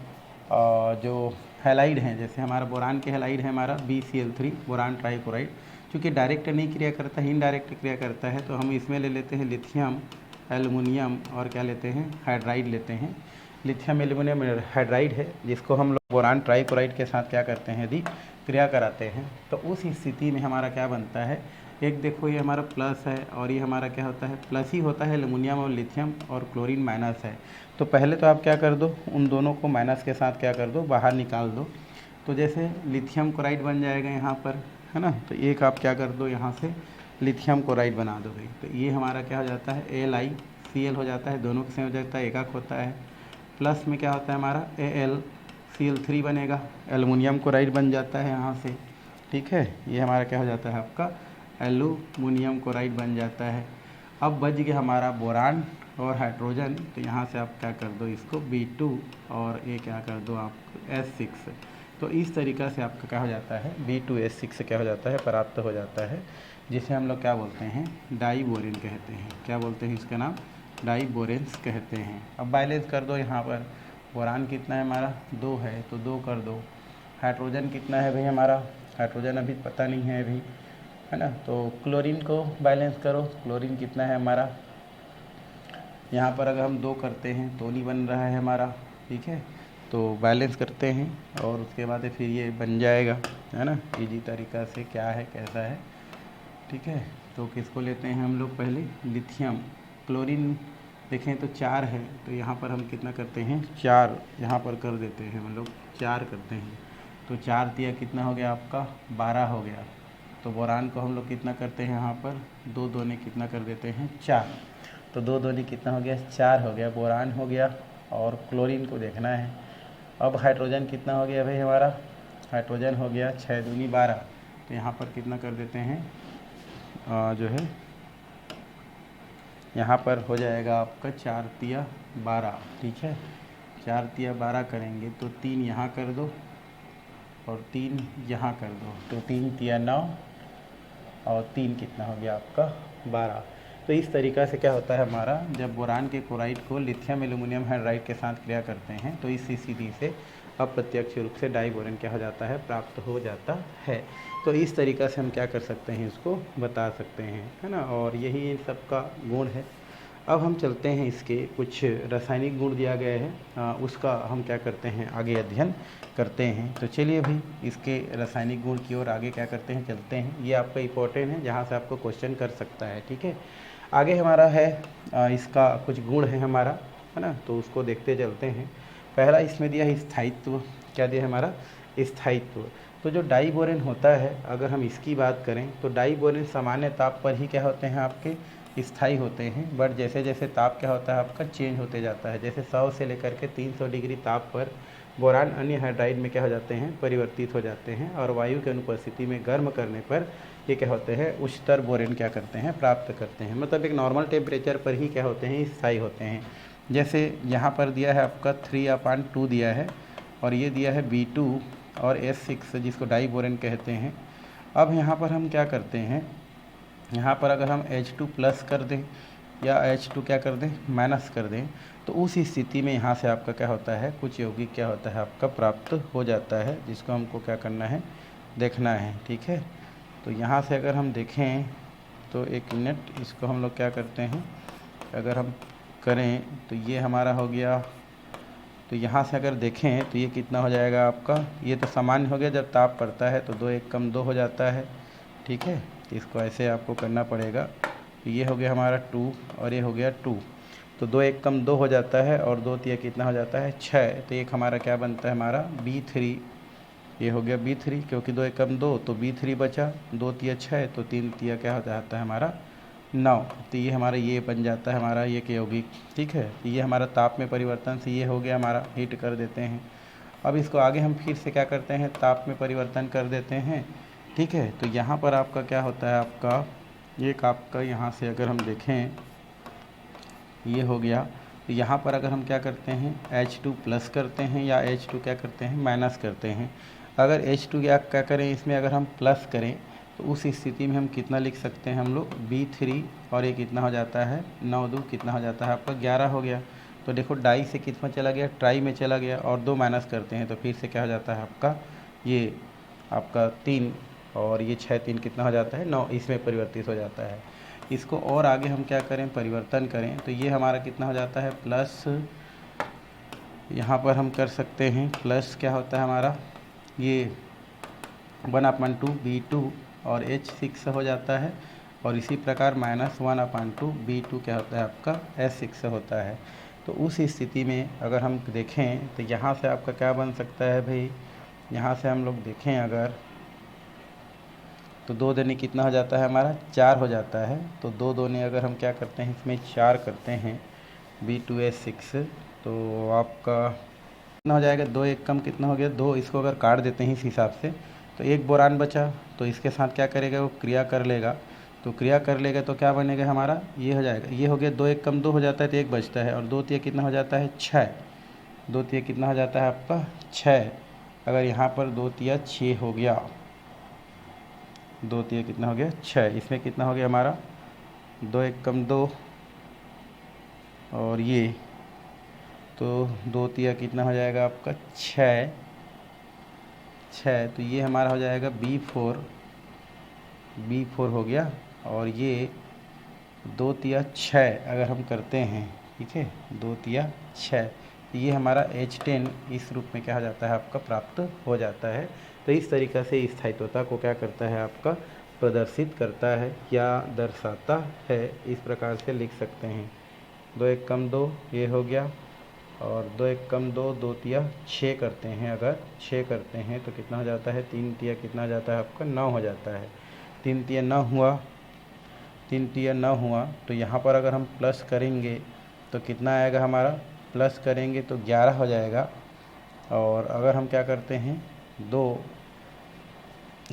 Speaker 1: जो हैलाइड हैं, जैसे हमारा बोरान के हैलाइड है हमारा BCl3, बोरान ट्राइक्लोराइड। चूँकि डायरेक्ट नहीं क्रिया करता है, इनडायरेक्ट क्रिया करता है, तो हम इसमें ले लेते हैं लिथियम, एल्युमिनियम और क्या लेते हैं, हाइड्राइड लेते हैं। लिथियम एल्युमिनियम हाइड्राइड है, जिसको हम लोग बोरान ट्राइक्लोराइड के साथ क्या करते हैं, यदि क्रिया कराते हैं तो उस स्थिति में हमारा क्या बनता है, एक देखो ये हमारा प्लस है और ये हमारा क्या होता है, प्लस ही होता है एल्युमिनियम और लिथियम, और क्लोरीन माइनस है। तो पहले तो आप क्या कर दो, उन दोनों को माइनस के साथ क्या कर दो, बाहर निकाल दो। तो जैसे लिथियम क्लोराइड बन जाएगा यहाँ पर, है ना, तो एक आप क्या कर दो, यहाँ से लिथियम क्लोराइड बना दो भाई। तो ये हमारा क्या हो जाता है, AlICl हो जाता है, दोनों से हो जाता है, एकक होता है। प्लस में क्या होता है हमारा, AlCl3 बनेगा, एल्युमिनियम क्लोराइड बन जाता है यहाँ से। ठीक है, ये हमारा क्या हो जाता है आपका, एल्युमिनियम क्लोराइड बन जाता है। अब बच गया हमारा बोरान और हाइड्रोजन, तो यहाँ से आप क्या कर दो, इसको B2 और ये क्या कर दो आप S6। तो इस तरीक़ा से आपका क्या हो जाता है, B2S6 क्या हो जाता है, प्राप्त हो जाता है, जिसे हम लोग क्या बोलते हैं, डाइबोरेन कहते हैं। क्या बोलते हैं इसका नाम, डाइबोरेन्स कहते हैं। अब बैलेंस कर दो, यहाँ पर बोरान कितना है हमारा, 2 है तो 2 कर दो। हाइड्रोजन कितना है भाई हमारा, हाइड्रोजन अभी पता नहीं है अभी, है ना, तो क्लोरीन को बैलेंस करो, क्लोरीन कितना है हमारा, यहाँ पर अगर हम 2 करते हैं तो नहीं बन रहा है हमारा। ठीक है, तो बैलेंस करते हैं और उसके बाद फिर ये बन जाएगा, है ना, इजी तरीक़ा से क्या है कैसा है। ठीक है, तो किसको लेते हैं हम लोग, पहले लिथियम, क्लोरीन देखें तो 4 है, तो यहाँ पर हम कितना करते हैं, 4 यहाँ पर कर देते हैं हम लोग, 4 करते हैं। तो 4 दिया कितना हो गया आपका, 12 हो गया। तो बोरान को हम लोग कितना करते हैं, यहाँ पर 2 दूने कितना कर देते हैं, 4। तो 2 दूनी कितना हो गया, 4 हो गया, बोरान हो गया। और क्लोरीन को देखना है। अब हाइड्रोजन कितना हो गया भाई हमारा, हाइड्रोजन हो गया 6 दूनी 12। तो यहाँ पर कितना कर देते हैं, जो है यहाँ पर हो जाएगा आपका 4 तिया 12। ठीक है, 4 तिया 12 करेंगे तो 3 यहाँ कर दो और 3 यहाँ कर दो, तो 3 तिया 9 और 3 कितना हो गया आपका 12। तो इस तरीक़ा से क्या होता है हमारा, जब बोरान के क्लोराइड को लिथियम एल्यूमिनियम हाइड्राइड के साथ क्रिया करते हैं तो इस स्थिति से अप्रत्यक्ष रूप से डाइबोरेन क्या हो जाता है, प्राप्त हो जाता है। तो इस तरीक़ा से हम क्या कर सकते हैं, इसको बता सकते हैं, है ना। और यही इन सब का गुण है। अब हम चलते हैं, इसके कुछ रासायनिक गुण दिया गया है, उसका हम क्या करते हैं, आगे अध्ययन करते हैं। तो चलिए भाई इसके रासायनिक गुण की ओर आगे क्या करते हैं, चलते हैं। ये आपका इम्पोर्टेंट है, जहाँ से आपको क्वेश्चन कर सकता है, ठीक है। आगे हमारा है इसका कुछ गुण है हमारा, है ना, तो उसको देखते चलते हैं। पहला इसमें दिया है स्थायित्व। क्या दिया है हमारा, स्थायित्व। तो जो डाइबोरेन होता है, अगर हम इसकी बात करें तो डाइबोरेन सामान्य ताप पर ही क्या होते हैं, आपके स्थायी होते हैं। बट जैसे जैसे ताप क्या होता है आपका चेंज होते जाता है, जैसे 100 से लेकर के 300 डिग्री ताप पर बोरान अन्य हाइड्राइड में क्या हो जाते हैं, परिवर्तित हो जाते हैं। और वायु के अनुपस्थिति में गर्म करने पर ये क्या होते हैं, उच्चतर बोरेन क्या करते हैं, प्राप्त करते हैं। मतलब एक नॉर्मल टेम्परेचर पर ही क्या होते हैं, स्थायी होते हैं। जैसे यहाँ पर दिया है आपका 3/2 दिया है, और ये दिया है B2 और S6 जिसको डाइबोरेन कहते हैं। अब यहाँ पर हम क्या करते हैं, यहाँ पर अगर हम H2 प्लस कर दें या H2 क्या कर दें, माइनस कर दें, तो उस स्थिति में यहाँ से आपका क्या होता है, कुछ यौगिक क्या होता है आपका प्राप्त हो जाता है, जिसको हमको क्या करना है, देखना है, ठीक है। तो यहाँ से अगर हम देखें तो एक मिनट, इसको हम लोग क्या करते हैं, अगर हम करें तो ये हमारा हो गया। तो यहाँ से अगर देखें तो ये कितना हो जाएगा आपका, ये तो सामान्य हो गया, जब ताप पड़ता है तो 2 1 कम 2 हो जाता है, ठीक है। इसको ऐसे आपको करना पड़ेगा। ये हो गया हमारा 2 और ये हो गया 2, तो 2 1 कम 2 हो जाता है, और 2 तिया कितना हो जाता है, 6। तो एक हमारा क्या बनता है, हमारा B3। ये हो गया B3, क्योंकि 2 1 कम 2 तो B3 बचा, 2 तिया 6, तो 3 तिया क्या हो जाता है हमारा 9। तो ये हमारा ये बन जाता है हमारा ये के यौगिक, ठीक है। तो ये हमारा ताप में परिवर्तन से ये हो गया हमारा, हीट कर देते हैं। अब इसको आगे हम फिर से क्या करते हैं, ताप में परिवर्तन कर देते हैं, ठीक है। तो यहाँ पर आपका क्या होता है, आपका एक आपका यहाँ से अगर हम देखें, ये हो गया। तो यहाँ पर अगर हम क्या करते हैं, H2 प्लस करते हैं या H2 क्या करते हैं, माइनस करते हैं। अगर H2 क्या करें, इसमें अगर हम प्लस करें तो उस स्थिति में हम कितना लिख सकते हैं, हम लोग B3, और ये कितना हो जाता है 9 2 कितना हो जाता है आपका 11 हो गया। तो देखो डाई से कितना चला गया, ट्राई में चला गया, और 2 माइनस करते हैं तो फिर से क्या हो जाता है आपका, ये आपका 3, और ये 6 3 कितना हो जाता है 9, इसमें परिवर्तित हो जाता है। इसको और आगे हम क्या करें, परिवर्तन करें, तो ये हमारा कितना हो जाता है, प्लस यहाँ पर हम कर सकते हैं प्लस क्या होता है हमारा, ये 1/2 B2 और H6 हो जाता है, और इसी प्रकार -1/2 B2 क्या होता है आपका S6 होता है। तो उस स्थिति में अगर हम देखें तो यहाँ से आपका क्या बन सकता है भाई, यहाँ से हम लोग देखें अगर, तो 2 दूनी कितना हो जाता है हमारा 4 हो जाता है। तो 2 दूनी अगर हम क्या करते हैं, इसमें 4 करते हैं B2S6, तो आपका कितना हो जाएगा, 2 1 कम कितना हो गया 2। इसको अगर काट देते हैं इस हिसाब से, तो एक बोरान बचा, तो इसके साथ क्या करेगा, वो क्रिया कर लेगा। तो क्रिया कर लेगा तो क्या बनेगा हमारा, ये हो जाएगा, ये हो गया 2 1 कम 2 हो जाता है, तो 1 बचता है, और 2 तिया कितना हो जाता है 6। 2 तिया कितना हो जाता है आपका 6। अगर यहाँ पर 2 तिया 6 हो गया, 2 तिया कितना हो गया 6, इसमें कितना हो गया हमारा 2 1 कम 2, और ये तो 2 तिया कितना हो जाएगा आपका 6। तो ये हमारा हो जाएगा B4 हो गया, और ये 2 तिया 6 अगर हम करते हैं, ठीक है, 2 तिया 6, तो ये हमारा H10 इस रूप में क्या हो जाता है आपका, प्राप्त हो जाता है। तो इस तरीक़ा से स्थायित्वता को क्या करता है आपका, प्रदर्शित करता है या दर्शाता है। इस प्रकार से लिख सकते हैं, 2 1 कम 2 ये हो गया, और 2 1 कम 2 2 तिया 6 करते हैं, अगर 6 करते हैं तो कितना हो जाता है, 3 तिया कितना हो जाता है आपका 9 हो जाता है। 3 तिया 9 हुआ, 3 तिया 9 हुआ, तो यहाँ पर अगर हम प्लस करेंगे तो कितना आएगा हमारा, प्लस करेंगे तो 11 हो जाएगा, और अगर हम क्या करते हैं 2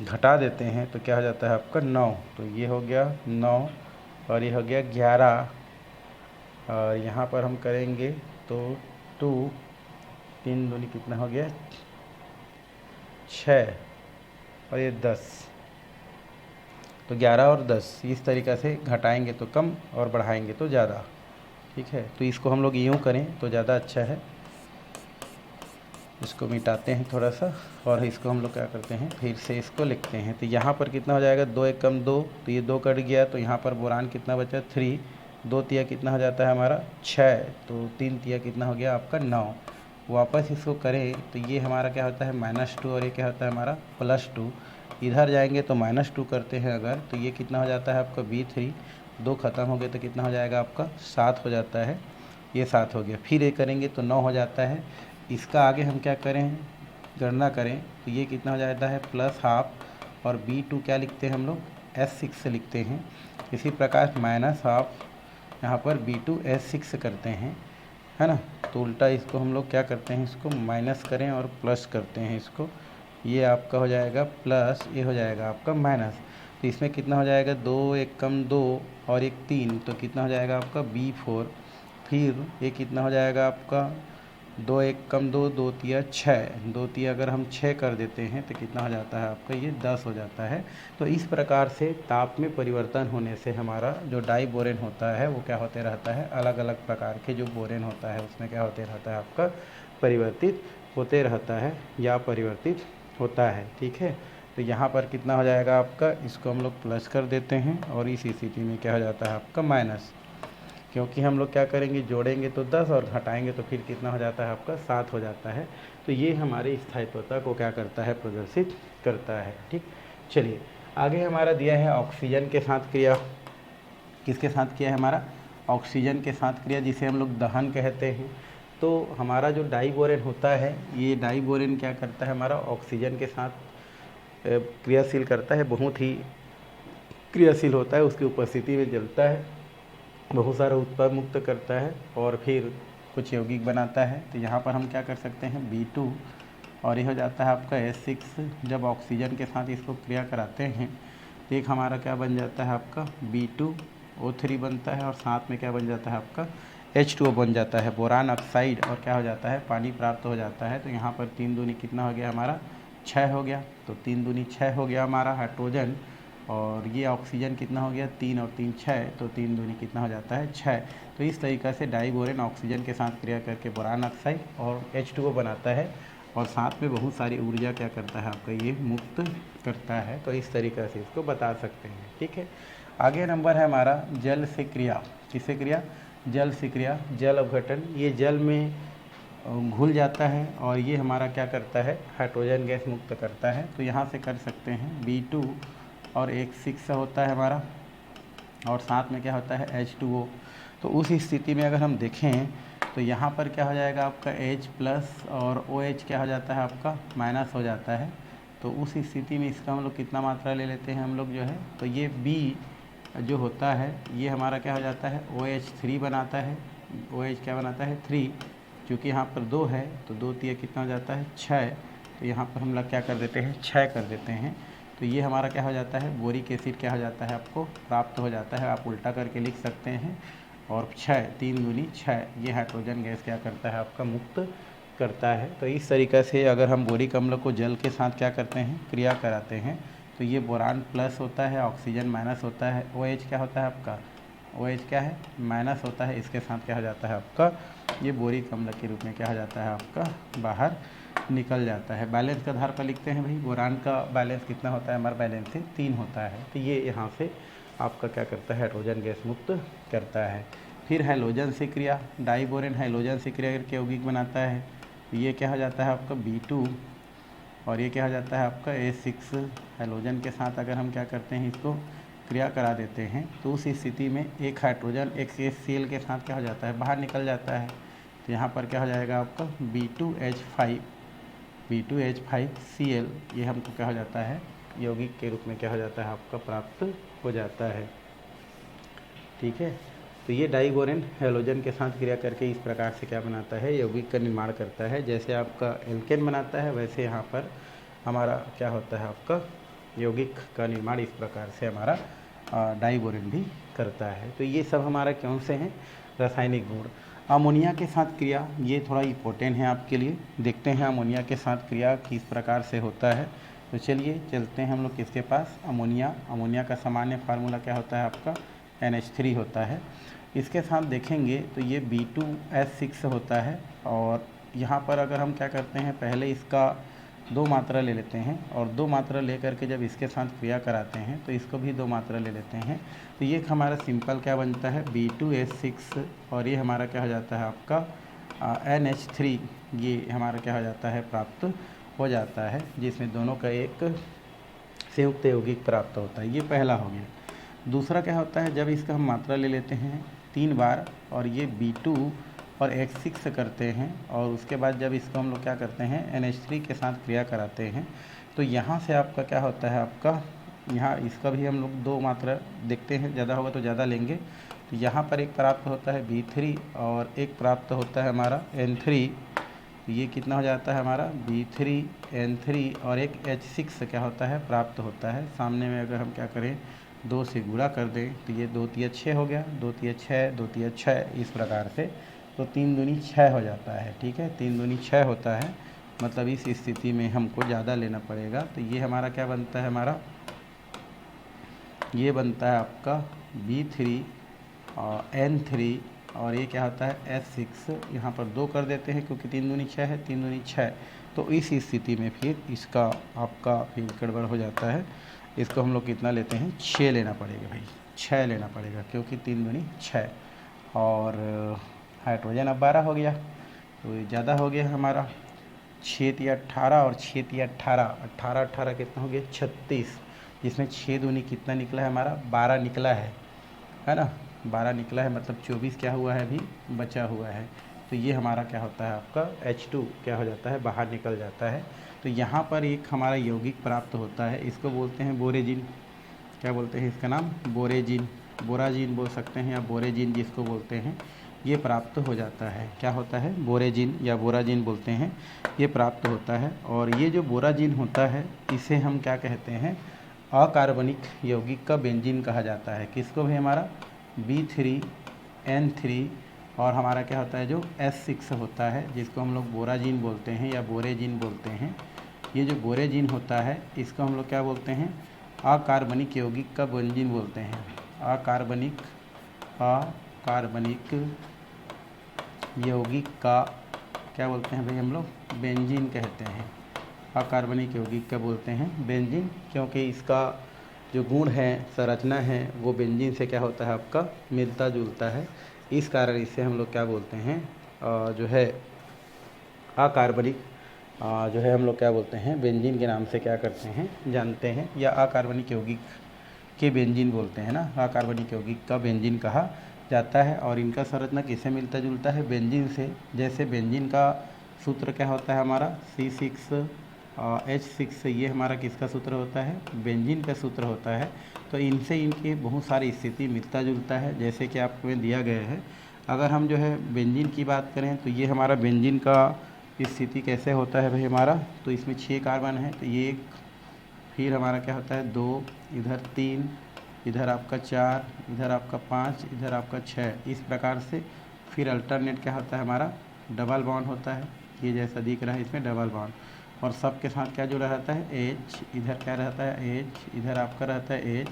Speaker 1: घटा देते हैं तो क्या हो जाता है आपका 9। तो ये हो गया 9 और ये हो गया 11, और यहाँ पर हम करेंगे तो 2 3 दूनी कितना हो गया 6 और ये 10, तो 11 और 10 इस तरीक़ा से घटाएंगे तो कम और बढ़ाएंगे तो ज़्यादा। ठीक है, तो इसको हम लोग यूँ करें तो ज़्यादा अच्छा है। इसको मिटाते हैं थोड़ा सा और इसको हम लोग क्या करते हैं, फिर से इसको लिखते हैं। तो यहाँ पर कितना हो जाएगा, 2 एक कम 2, तो ये 2 कट गया, तो यहाँ पर बोरान कितना बचा 3, 2 तिया कितना हो जाता है हमारा 6, तो 3 तिया कितना हो गया आपका 9। वापस इसको करें तो ये हमारा क्या होता है -2 और ये क्या होता है हमारा +2। इधर जाएंगे तो -2 करते हैं अगर, तो ये कितना हो जाता है आपका B3, 2 ख़त्म हो गए तो कितना हो जाएगा आपका 7 हो जाता है, ये 7 हो गया। फिर ये करेंगे तो 9 हो जाता है। इसका आगे हम क्या करें, गणना करें तो ये कितना हो जाता है +12 और B2 क्या लिखते हैं हम लोग S6 से लिखते हैं। इसी प्रकार -12 यहाँ पर B2 S6 करते हैं, है ना। तो उल्टा इसको हम लोग क्या करते हैं, इसको माइनस करें और प्लस करते हैं इसको, ये आपका हो जाएगा प्लस, ये हो जाएगा आपका माइनस। तो इसमें कितना हो जाएगा, 2 एक कम 2 और एक 3, तो कितना हो जाएगा आपका B4। फिर ये कितना हो जाएगा आपका 2 एक कम 2, 2 तिया 6, 2 तिया अगर हम 6 कर देते हैं तो कितना हो जाता है आपका, ये 10 हो जाता है। तो इस प्रकार से ताप में परिवर्तन होने से हमारा जो डाई बोरेन होता है वो क्या होते रहता है, अलग अलग प्रकार के जो बोरेन होता है उसमें क्या होते रहता है आपका, परिवर्तित होते रहता है या परिवर्तित होता है। ठीक है, तो यहाँ पर कितना हो जाएगा आपका, इसको हम लोग प्लस कर देते हैं और इस स्थिति में क्या हो जाता है आपका माइनस, क्योंकि हम लोग क्या करेंगे, जोड़ेंगे तो 10 और घटाएंगे तो फिर कितना हो जाता है आपका 7 हो जाता है। तो ये हमारी स्थायित्वता को क्या करता है, प्रदर्शित करता है। ठीक, चलिए आगे हमारा दिया है ऑक्सीजन के साथ क्रिया। किसके साथ किया है हमारा, ऑक्सीजन के साथ क्रिया, जिसे हम लोग दहन कहते हैं। तो हमारा जो डाई बोरेन होता है, ये डाई बोरेन क्या करता है हमारा, ऑक्सीजन के साथ क्रियाशील करता है, बहुत ही क्रियाशील होता है, उसकी उपस्थिति में जलता है, बहुत सारा उत्पाद मुक्त करता है और फिर कुछ यौगिक बनाता है। तो यहाँ पर हम क्या कर सकते हैं, B2 और ये हो जाता है आपका S6। जब ऑक्सीजन के साथ इसको क्रिया कराते हैं तो एक हमारा क्या बन जाता है आपका B2O3 बनता है और साथ में क्या बन जाता है आपका H2O बन जाता है, बोरान ऑक्साइड, और क्या हो जाता है, पानी प्राप्त हो जाता है। तो यहाँ पर 3 दूनी कितना हो गया हमारा 6 हो गया, तो 3 दूनी 6 हो गया हमारा हाइड्रोजन, और ये ऑक्सीजन कितना हो गया 3 और 3 6, तो 3 दूनी कितना हो जाता है 6। तो इस तरीक़ा से डाई बोरेन ऑक्सीजन के साथ क्रिया करके बोरान ऑक्साइड और H2O बनाता है और साथ में बहुत सारी ऊर्जा क्या करता है आपका, ये मुक्त करता है। तो इस तरीक़ा से इसको बता सकते हैं। ठीक है, आगे नंबर है हमारा जल से क्रिया। किससे क्रिया, जल से क्रिया, जल अपघटन। ये जल में घुल जाता है और ये हमारा क्या करता है, हाइड्रोजन गैस मुक्त करता है। तो यहाँ से कर सकते हैं B2 और एक 6 होता है हमारा और साथ में क्या होता है H2O। तो उस स्थिति में अगर हम देखें तो यहाँ पर क्या हो जाएगा आपका H प्लस और OH क्या हो जाता है आपका माइनस हो जाता है। तो उस स्थिति में इसका हम लोग कितना मात्रा ले लेते हैं हम लोग जो है, तो ये B जो होता है ये हमारा क्या हो जाता है OH3 बनाता है। OH क्या बनाता है 3, क्योंकि यहाँ पर 2 है तो 2 तिया कितना हो जाता है 6, तो यहाँ पर हम लोग क्या कर देते हैं 6 कर देते हैं। तो ये हमारा क्या हो जाता है, बोरिक एसिड क्या हो जाता है आपको प्राप्त हो जाता है। आप उल्टा करके लिख सकते हैं और 6, 3 दूनी 6, ये हाइड्रोजन गैस क्या करता है आपका मुक्त करता है। तो इस तरीक़े से अगर हम बोरिक अम्ल को जल के साथ क्या करते हैं, क्रिया कराते हैं, तो ये बोरान प्लस होता है, ऑक्सीजन माइनस होता है, OH क्या होता है आपका, OH क्या है माइनस होता है, इसके साथ क्या हो जाता है आपका, ये बोरिक अम्ल के रूप में क्या हो जाता है आपका बाहर निकल जाता है। बैलेंस के आधार पर लिखते हैं भाई, बोरान का बैलेंस कितना होता है, हमारा बैलेंस से 3 होता है। तो ये यहाँ से आपका क्या करता है, हाइड्रोजन गैस मुक्त करता है। फिर हैलोजन से क्रिया, डाई बोरेन हैलोजन से क्रिया करके यौगिक बनाता है। ये क्या हो जाता है आपका B2 और ये क्या हो जाता है आपका A6। हैलोजन के साथ अगर हम क्या करते हैं, इसको क्रिया करा देते हैं तो उस स्थिति में एक हाइड्रोजन एक HCl के साथ क्या हो जाता है, बाहर निकल जाता है। तो यहाँ पर क्या हो जाएगा आपका B2H5Cl, ये हमको क्या हो जाता है, यौगिक के रूप में क्या हो जाता है आपका प्राप्त हो जाता है। ठीक है, तो ये डाई बोरेन हैलोजन के साथ क्रिया करके इस प्रकार से क्या बनाता है, यौगिक का निर्माण करता है। जैसे आपका एल्केन बनाता है वैसे यहाँ पर हमारा क्या होता है, आपका यौगिक का निर्माण इस प्रकार से हमारा डाई बोरेन भी करता है। तो ये सब हमारा कौन से हैं, रासायनिक गुण। अमोनिया के साथ क्रिया, ये थोड़ा इम्पोर्टेंट है आपके लिए। देखते हैं अमोनिया के साथ क्रिया किस प्रकार से होता है। तो चलिए चलते हैं हम लोग किसके पास, अमोनिया। अमोनिया का सामान्य फार्मूला क्या होता है आपका, NH3 होता है। इसके साथ देखेंगे तो ये B2H6 होता है। और यहाँ पर अगर हम क्या करते हैं, पहले इसका 2 मात्रा ले लेते हैं और 2 मात्रा ले करके जब इसके साथ क्रिया कराते हैं तो इसको भी 2 मात्रा ले लेते हैं। तो ये हमारा सिंपल क्या बनता है, B2H6, और ये हमारा क्या हो जाता है आपका NH3, ये हमारा क्या हो जाता है, प्राप्त हो जाता है, जिसमें दोनों का एक संयुक्त यौगिक प्राप्त होता है। ये पहला हो गया। दूसरा क्या होता है, जब इसका हम मात्रा ले लेते हैं 3 बार और ये B2 और H6 करते हैं, और उसके बाद जब इसको हम लोग क्या करते हैं, NH3 के साथ क्रिया कराते हैं, तो यहाँ से आपका क्या होता है, आपका यहाँ इसका भी हम लोग 2 मात्रा देखते हैं, ज़्यादा होगा तो ज़्यादा लेंगे। तो यहाँ पर एक प्राप्त होता है B3 और एक प्राप्त होता है हमारा N3। ये कितना हो जाता है हमारा, B3N3 और एक H6 क्या होता है, प्राप्त होता है। सामने में अगर हम क्या करें, 2 से गुणा कर दें तो ये 2 तिया 6 हो गया, 2 तिया 6, 2 तिया 6, इस प्रकार से। तो 3 दूनी 6 हो जाता है, ठीक है, 3 दूनी 6 होता है। मतलब इस स्थिति में हमको ज़्यादा लेना पड़ेगा। तो ये हमारा क्या बनता है, हमारा ये बनता है आपका B3 और N3, और ये क्या होता है H6। यहाँ पर 2 कर देते हैं क्योंकि 3 दूनी 6 है, 3 दूनी 6। तो इस स्थिति में फिर इसका आपका फिर गड़बड़ हो जाता है। इसको हम लोग कितना लेते हैं, 6 लेना पड़ेगा भाई, 6 लेना पड़ेगा, क्योंकि 3 दूनी 6। और हाइड्रोजन अब 12 हो गया, तो ये ज़्यादा हो गया हमारा। 6 तिया 18 और 6 तिया 18, 18 18 कितना हो गया, 36। जिसमें 6 दूनी कितना निकला है हमारा, 12 निकला है ना, 12 निकला है, मतलब 24 क्या हुआ है, अभी बचा हुआ है। तो ये हमारा क्या होता है आपका H2 क्या हो जाता है, बाहर निकल जाता है। तो यहाँ पर एक हमारा यौगिक प्राप्त होता है, इसको बोलते हैं बोरेजिन। क्या बोलते हैं इसका नाम, बोरेजिन, बोराजिन बोल सकते हैं, या बोरेजिन जिसको बोलते हैं, ये प्राप्त हो जाता है। क्या होता है, बोरेजिन या बोराजिन बोलते हैं, ये प्राप्त होता है। और ये जो बोराजिन होता है, इसे हम क्या कहते हैं, अकार्बनिक यौगिक का बेंजीन कहा जाता है। किसको भी, हमारा B3N3, और हमारा क्या होता है जो H6 होता है, जिसको हम लोग बोराजिन बोलते हैं या बोरेजिन बोलते हैं। ये जो बोरेजिन होता है, इसको हम लोग क्या बोलते हैं, अकार्बनिक यौगिक का बेंजीन बोलते हैं। अकार्बनिक यौगिक का क्या बोलते हैं भाई, हम लोग बेंजीन कहते हैं। अकार्बनिक यौगिक का बोलते हैं बेंजीन, क्योंकि इसका जो गुण है, संरचना है, वो बेंजीन से क्या होता है आपका, मिलता जुलता है। इस कारण इसे हम लोग क्या बोलते हैं, जो है अकार्बनिक, जो है हम लोग क्या बोलते हैं, बेंजीन के नाम से क्या करते हैं, जानते हैं, या अकार्बनिक यौगिक के बेंजीन बोलते हैं ना, अकार्बनिक यौगिक का बेंजीन कहा जाता है। और इनका संरचना किससे मिलता जुलता है, बेंजीन से। जैसे बेंजीन का सूत्र क्या होता है हमारा, C6H6, ये हमारा किसका सूत्र होता है, बेंजीन का सूत्र होता है। तो इनसे इनकी बहुत सारी स्थिति मिलता जुलता है, जैसे कि आपको में दिया गया है। अगर हम जो है बेंजीन की बात करें, तो ये हमारा बेंजीन का स्थिति कैसे होता है भाई हमारा, तो इसमें 6 कार्बन है, तो ये एक, फिर हमारा क्या होता है 2, इधर 3, इधर आपका 4, इधर आपका 5, इधर आपका 6, इस प्रकार से। फिर अल्टरनेट क्या होता है हमारा, डबल बॉन्ड होता है, ये जैसा दिख रहा है इसमें डबल बॉन्ड। और सब के साथ क्या जुड़ा रहता है, H, इधर क्या रहता है H, इधर आपका रहता है H,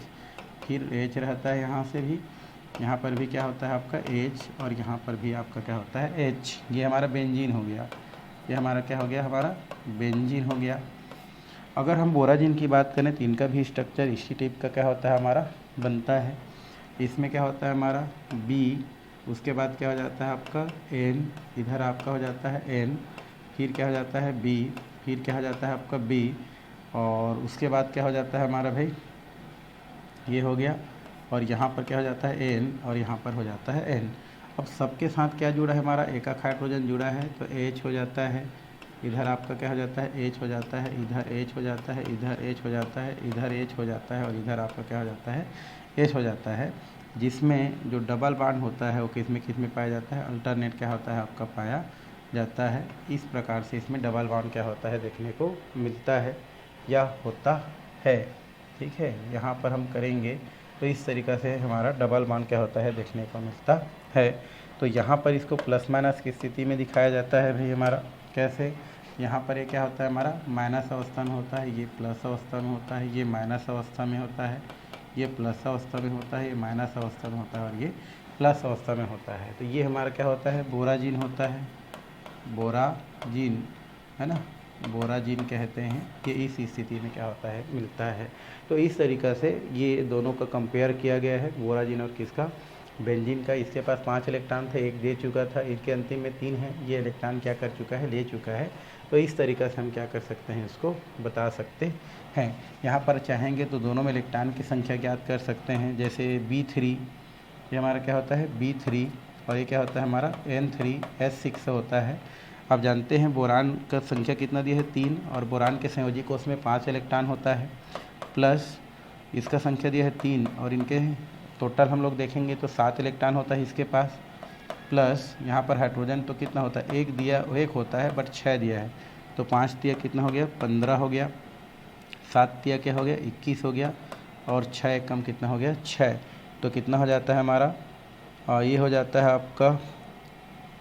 Speaker 1: फिर H रहता है यहाँ से भी, यहाँ पर भी क्या होता है आपका H, और यहाँ पर भी आपका क्या होता है H। ये हमारा बेंजीन हो गया, ये हमारा क्या हो गया, हमारा बेंजीन हो गया। अगर हम बोराजिन की बात करें तो इनका भी स्ट्रक्चर इसी टाइप का क्या होता है हमारा, बनता है। इसमें क्या होता है हमारा B, उसके बाद क्या हो जाता है आपका N, इधर आपका हो जाता है N, फिर क्या हो जाता है B, फिर क्या हो जाता है आपका B, और उसके बाद क्या हो जाता है हमारा भाई, ये हो गया, और यहाँ पर क्या हो जाता है N, और यहाँ पर हो जाता है N। अब सबके साथ क्या जुड़ा है हमारा, एक हाइड्रोजन जुड़ा है, तो H हो जाता है, इधर आपका क्या हो जाता है H हो जाता है, इधर H हो जाता है, इधर H हो जाता है, इधर H हो जाता है, और इधर आपका क्या हो जाता है H हो जाता है। जिसमें जो डबल बॉन्ड होता है वो किस में पाया जाता है, अल्टरनेट क्या होता है आपका पाया जाता है। इस प्रकार से इसमें डबल बॉन्ड क्या होता है, देखने को मिलता है या होता है। ठीक है, यहाँ पर हम करेंगे तो इस तरीक़ा से हमारा डबल बॉन्ड क्या होता है देखने को मिलता है। तो यहाँ पर इसको प्लस माइनस की स्थिति में दिखाया जाता है भाई हमारा कैसे, यहाँ पर ये क्या होता है हमारा माइनस अवस्था में होता है, ये प्लस अवस्था में होता है, ये माइनस अवस्था में होता है, ये प्लस अवस्था में होता है, ये माइनस अवस्था में होता है और ये प्लस अवस्था में होता है। तो ये हमारा क्या होता है बोराजिन होता है, बोराजिन है ना, बोराजिन कहते हैं कि इस स्थिति में क्या होता है मिलता है। तो इस तरीक़ा से ये दोनों का कंपेयर किया गया है, बोराजिन और किसका, बेंजीन का। इसके पास 5 इलेक्ट्रॉन थे, एक दे चुका था, इसके अंतिम में 3 है, ये इलेक्ट्रॉन क्या कर चुका है ले चुका है। तो इस तरीक़ा से हम क्या कर सकते हैं इसको बता सकते हैं। यहाँ पर चाहेंगे तो दोनों में इलेक्ट्रॉन की संख्या ज्ञात कर सकते हैं। जैसे B3 ये हमारा क्या होता है B3 और ये क्या होता है हमारा N3S6 होता है। आप जानते हैं बोरान का संख्या कितना दिया है 3 और बोरान के संयोजी कोष में 5 इलेक्ट्रॉन होता है, प्लस इसका संख्या दिया है 3 और इनके टोटल हम लोग देखेंगे तो 7 इलेक्ट्रॉन होता है इसके पास, प्लस यहाँ पर हाइड्रोजन तो कितना होता है एक होता है बट 6 दिया है। तो 5 दिया कितना हो गया 15 हो गया, 7 दिया क्या हो गया 21 हो गया और 6 कम कितना हो गया 6। तो कितना हो जाता है हमारा और ये हो जाता है आपका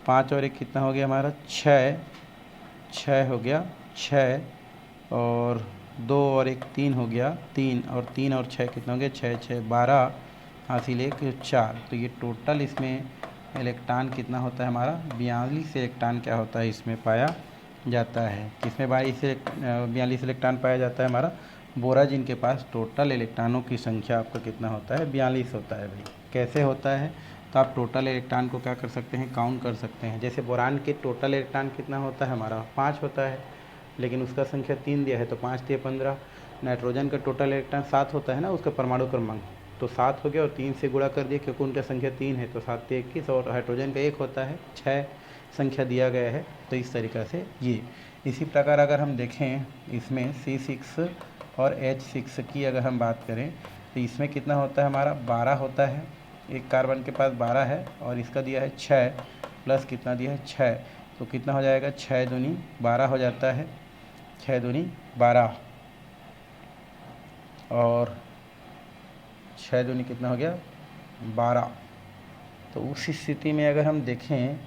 Speaker 1: 5 और 1 कितना हो गया हमारा 6 हो गया 6 और 2 और 1 3 हो गया 3 और 3 और 6 कितना हो गया 6 12 हासिल 1 4। तो ये टोटल इसमें इलेक्ट्रॉन कितना होता है हमारा 42 इलेक्ट्रॉन क्या होता है इसमें पाया जाता है। किसमें 42 इलेक्ट्रॉन पाया जाता है हमारा बोराजिन के पास। टोटल इलेक्ट्रॉनों की संख्या आपका कितना होता है 42 होता है भाई। कैसे होता है तो आप टोटल इलेक्ट्रॉन को क्या कर सकते हैं काउंट कर सकते हैं। जैसे बोरान के टोटल इलेक्ट्रॉन कितना होता है हमारा 5 होता है, लेकिन उसका संख्या 3 दिया है तो 5 दिया 15। नाइट्रोजन का टोटल इलेक्ट्रॉन 7 होता है ना, उसका परमाणु क्रमांक तो 7 हो गया और 3 से गुणा कर दिया क्योंकि उनका संख्या 3 है तो 7 से 21 और हाइड्रोजन का 1 होता है 6 संख्या दिया गया है। तो इस तरीक़ा से ये इसी प्रकार अगर हम देखें इसमें C6 और H6 की अगर हम बात करें तो इसमें कितना होता है हमारा 12 होता है, एक कार्बन के पास 12 है और इसका दिया है 6 प्लस कितना दिया है 6। तो कितना हो जाएगा 6 दूनी 12 हो जाता है, 6 दूनी 12 और 6 दूनी कितना हो गया 12। तो उस स्थिति में अगर हम देखें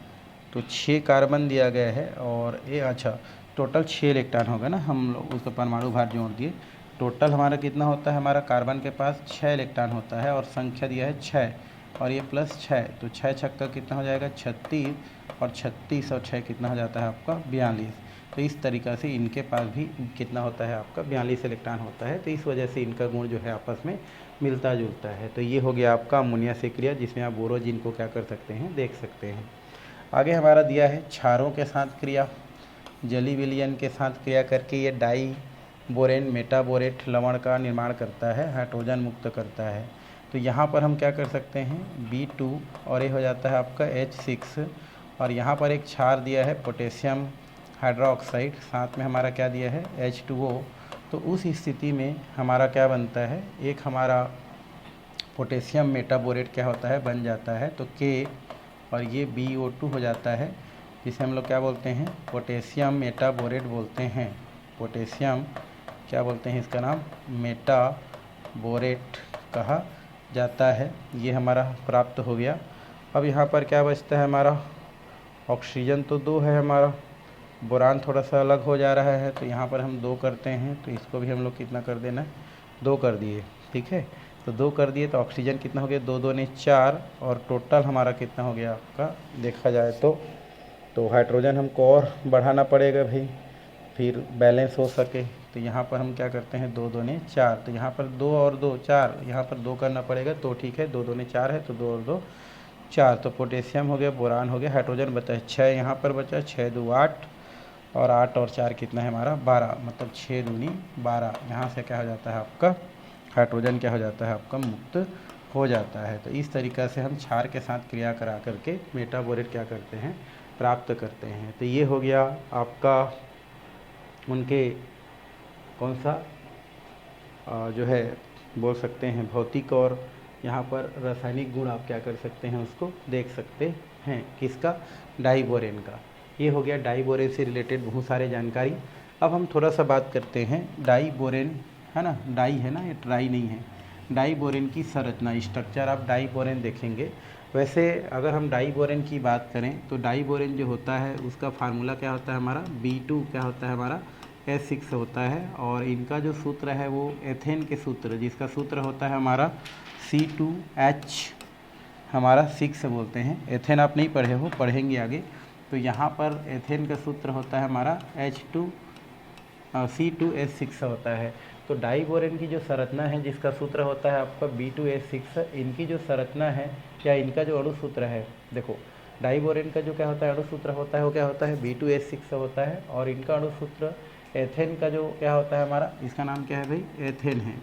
Speaker 1: तो 6 कार्बन दिया गया है और ये अच्छा टोटल 6 इलेक्ट्रॉन होगा ना, हम लोग उसका परमाणु भार जोड़ दिए। टोटल हमारा कितना होता है हमारा कार्बन के पास 6 इलेक्ट्रॉन होता है और संख्या दिया है 6 और ये प्लस 6 तो 6 छक्का कितना हो जाएगा 36 और 36 और 6 कितना हो जाता है आपका 42। तो इस तरीक़ा से इनके पास भी कितना होता है आपका 42 इलेक्ट्रॉन होता है। तो इस वजह से इनका गुण जो है आपस में मिलता जुलता है। तो ये हो गया आपका अमोनिया से क्रिया जिसमें आप बोरोजिन को क्या कर सकते हैं देख सकते हैं। आगे हमारा दिया है क्षारों के साथ क्रिया, जली विलयन के साथ क्रिया करके ये डाई बोरेन मेटाबोरेट लवण का निर्माण करता है, हाइड्रोजन मुक्त करता है। तो यहाँ पर हम क्या कर सकते हैं B2 और ये हो जाता है आपका H6 और यहाँ पर एक क्षार दिया है पोटेशियम हाइड्रोक्साइड, साथ में हमारा क्या दिया है H2O। तो उस स्थिति में हमारा क्या बनता है एक हमारा पोटेशियम मेटाबोरेट क्या होता है बन जाता है तो K और ये BO2 हो जाता है जिसे हम लोग क्या बोलते हैं पोटेशियम मेटाबोरेट बोलते हैं। पोटेशियम क्या बोलते हैं इसका नाम मेटाबोरेट कहा जाता है। ये हमारा प्राप्त हो गया। अब यहाँ पर क्या बचता है हमारा ऑक्सीजन तो 2 है हमारा, बोरान थोड़ा सा अलग हो जा रहा है तो यहाँ पर हम 2 करते हैं तो इसको भी हम लोग कितना कर देना 2 कर दिए, ठीक है। तो 2 कर दिए तो ऑक्सीजन कितना हो गया 2 2 ने 4 और टोटल हमारा कितना हो गया आपका देखा जाए तो हाइड्रोजन हमको और बढ़ाना पड़ेगा भाई फिर बैलेंस हो सके। तो यहाँ पर हम क्या करते हैं 2 2 ने 4 तो यहाँ पर 2 और 2 4 यहाँ पर 2 करना पड़ेगा तो ठीक है 2 2 ने 4 है तो 2 और 2 4। तो पोटेशियम हो गया, बोरान हो गया, हाइड्रोजन बचा है 6 यहाँ पर बचा 6 2 8 और 8 और 4 कितना है हमारा 12 मतलब 6 दूनी 12। यहाँ से क्या हो जाता है आपका हाइड्रोजन क्या हो जाता है आपका मुक्त हो जाता है। तो इस तरीक़ा से हम क्षार के साथ क्रिया करा करके मेटाबोरेट क्या करते हैं प्राप्त करते हैं। तो ये हो गया आपका उनके कौन सा जो है बोल सकते हैं भौतिक और यहाँ पर रासायनिक गुण आप क्या कर सकते हैं उसको देख सकते हैं किसका डाईबोरेन का। ये हो गया डाईबोरेन से रिलेटेड बहुत सारे जानकारी। अब हम थोड़ा सा बात करते हैं डाईबोरेन है ना, डाई है ना ये ट्राई नहीं है। डाई बोरेन की संरचना, स्ट्रक्चर ऑफ डाई बोरेन देखेंगे। वैसे अगर हम डाई बोरेन की बात करें तो डाई बोरेन जो होता है उसका फार्मूला क्या होता है हमारा, B2 क्या होता है हमारा, S6 होता है। और इनका जो सूत्र है वो एथेन के सूत्र, जिसका सूत्र होता है हमारा C2H हमारा 6 बोलते हैं। एथेन आप नहीं पढ़े हो, पढ़ेंगे आगे। तो यहाँ पर एथेन का सूत्र होता है हमारा C2H6 होता है। तो डाई बोरेन की जो संरचना है जिसका सूत्र होता है आपका B2H6, इनकी जो संरचना है या इनका जो अणु सूत्र है, देखो डाई बोरेन का जो क्या होता है अणु सूत्र होता है वो क्या होता है B2H6 होता है। और इनका अणु सूत्र एथेन का जो क्या होता है हमारा, इसका नाम क्या है भाई, एथेन है,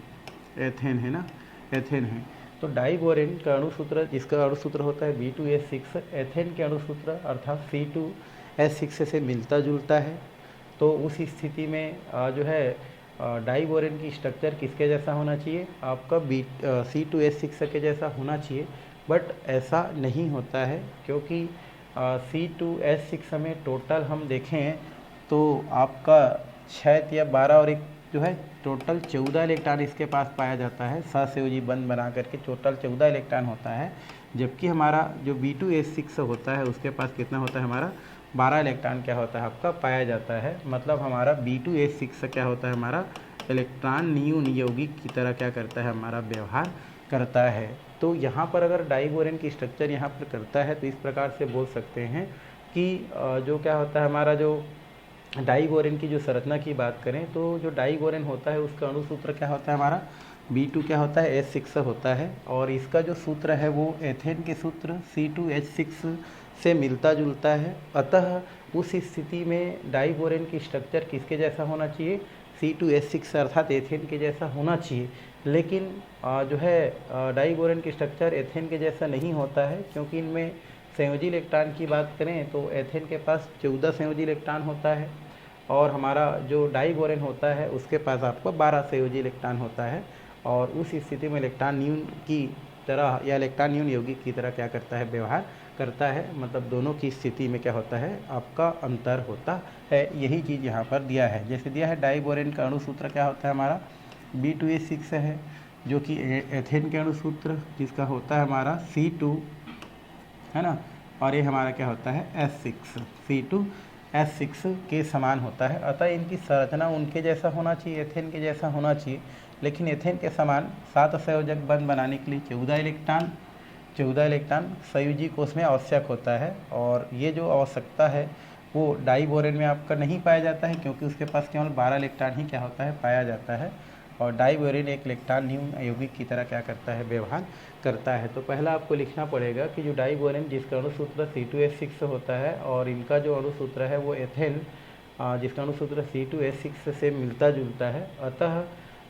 Speaker 1: एथेन है ना, एथेन है। तो डाई बोरेन का अणु सूत्र, जिसका अणु सूत्र होता है B2H6, एथेन के अणु सूत्र अर्थात C2H6 से मिलता जुलता है। तो उस स्थिति में जो है डाई बोरेन की स्ट्रक्चर किसके जैसा होना चाहिए, आपका C2H6 के जैसा होना चाहिए। बट ऐसा नहीं होता है, क्योंकि C2H6 में टोटल हम देखें तो आपका 6 या 12 और एक जो है टोटल 14 इलेक्ट्रॉन इसके पास पाया जाता है। सहसंयोजी बंध बना करके टोटल 14 इलेक्ट्रॉन होता है। जबकि हमारा जो B2H6 होता है उसके पास कितना होता है हमारा, 12 इलेक्ट्रॉन क्या होता है आपका पाया जाता है। मतलब हमारा B2H6 क्या होता है हमारा, इलेक्ट्रॉन न्यून यौगिक की तरह क्या करता है हमारा, व्यवहार करता है। तो यहाँ पर अगर डाई बोरेन की स्ट्रक्चर यहाँ पर करता है तो इस प्रकार से बोल सकते हैं कि जो क्या होता है हमारा, जो डाई बोरेन की जो संरचना की बात करें तो जो डाई बोरेन होता है उसका अणु सूत्र क्या होता है हमारा, B2 क्या होता है, H6 होता है। और इसका जो सूत्र है वो एथेन के सूत्र C2H6 से मिलता जुलता है। अतः उस स्थिति में डाई बोरेन की स्ट्रक्चर किसके जैसा होना चाहिए, C2H6 अर्थात एथेन के जैसा होना चाहिए। लेकिन जो है डाई बोरेन की स्ट्रक्चर एथेन के जैसा नहीं होता है, क्योंकि इनमें संयोजी इलेक्ट्रॉन की बात करें तो एथेन के पास 14 संयोजी इलेक्ट्रॉन होता है और हमारा जो डाई बोरेन होता है उसके पास आपको 12 संयोजी इलेक्ट्रॉन होता है। और उस स्थिति में इलेक्ट्रॉन न्यून की तरह या इलेक्ट्रॉन न्यून यौगिक की तरह क्या करता है, व्यवहार करता है। मतलब दोनों की स्थिति में क्या होता है, आपका अंतर होता है। यही चीज़ यहाँ पर दिया है। जैसे दिया है डाई बोरेन का अणु सूत्र क्या होता है हमारा, B2H6 है, जो कि एथेन के अणु सूत्र जिसका होता है हमारा C2 है ना, और ये हमारा क्या होता है S6, C2H6 के समान होता है। अतः इनकी संरचना उनके जैसा होना चाहिए, एथेन के जैसा होना चाहिए। लेकिन एथेन के समान 7 संयोजक बंध बनाने के लिए 14 इलेक्ट्रॉन संयोजी कोष में आवश्यक होता है। और ये जो आवश्यकता है वो डाई बोरेन में आपका नहीं पाया जाता है, क्योंकि उसके पास केवल 12 इलेक्ट्रॉन ही क्या होता है, पाया जाता है। और डाई बोरेन एक इलेक्ट्रॉन न्यून यौगिक की तरह क्या करता है, व्यवहार करता है। तो पहला आपको लिखना पड़ेगा कि जो डाई बोरेन जिसका अणु सूत्र C2H6 होता है और इनका जो अणु सूत्र है वो एथेन जिसका अणु सूत्र C2H6 से मिलता जुलता है। अतः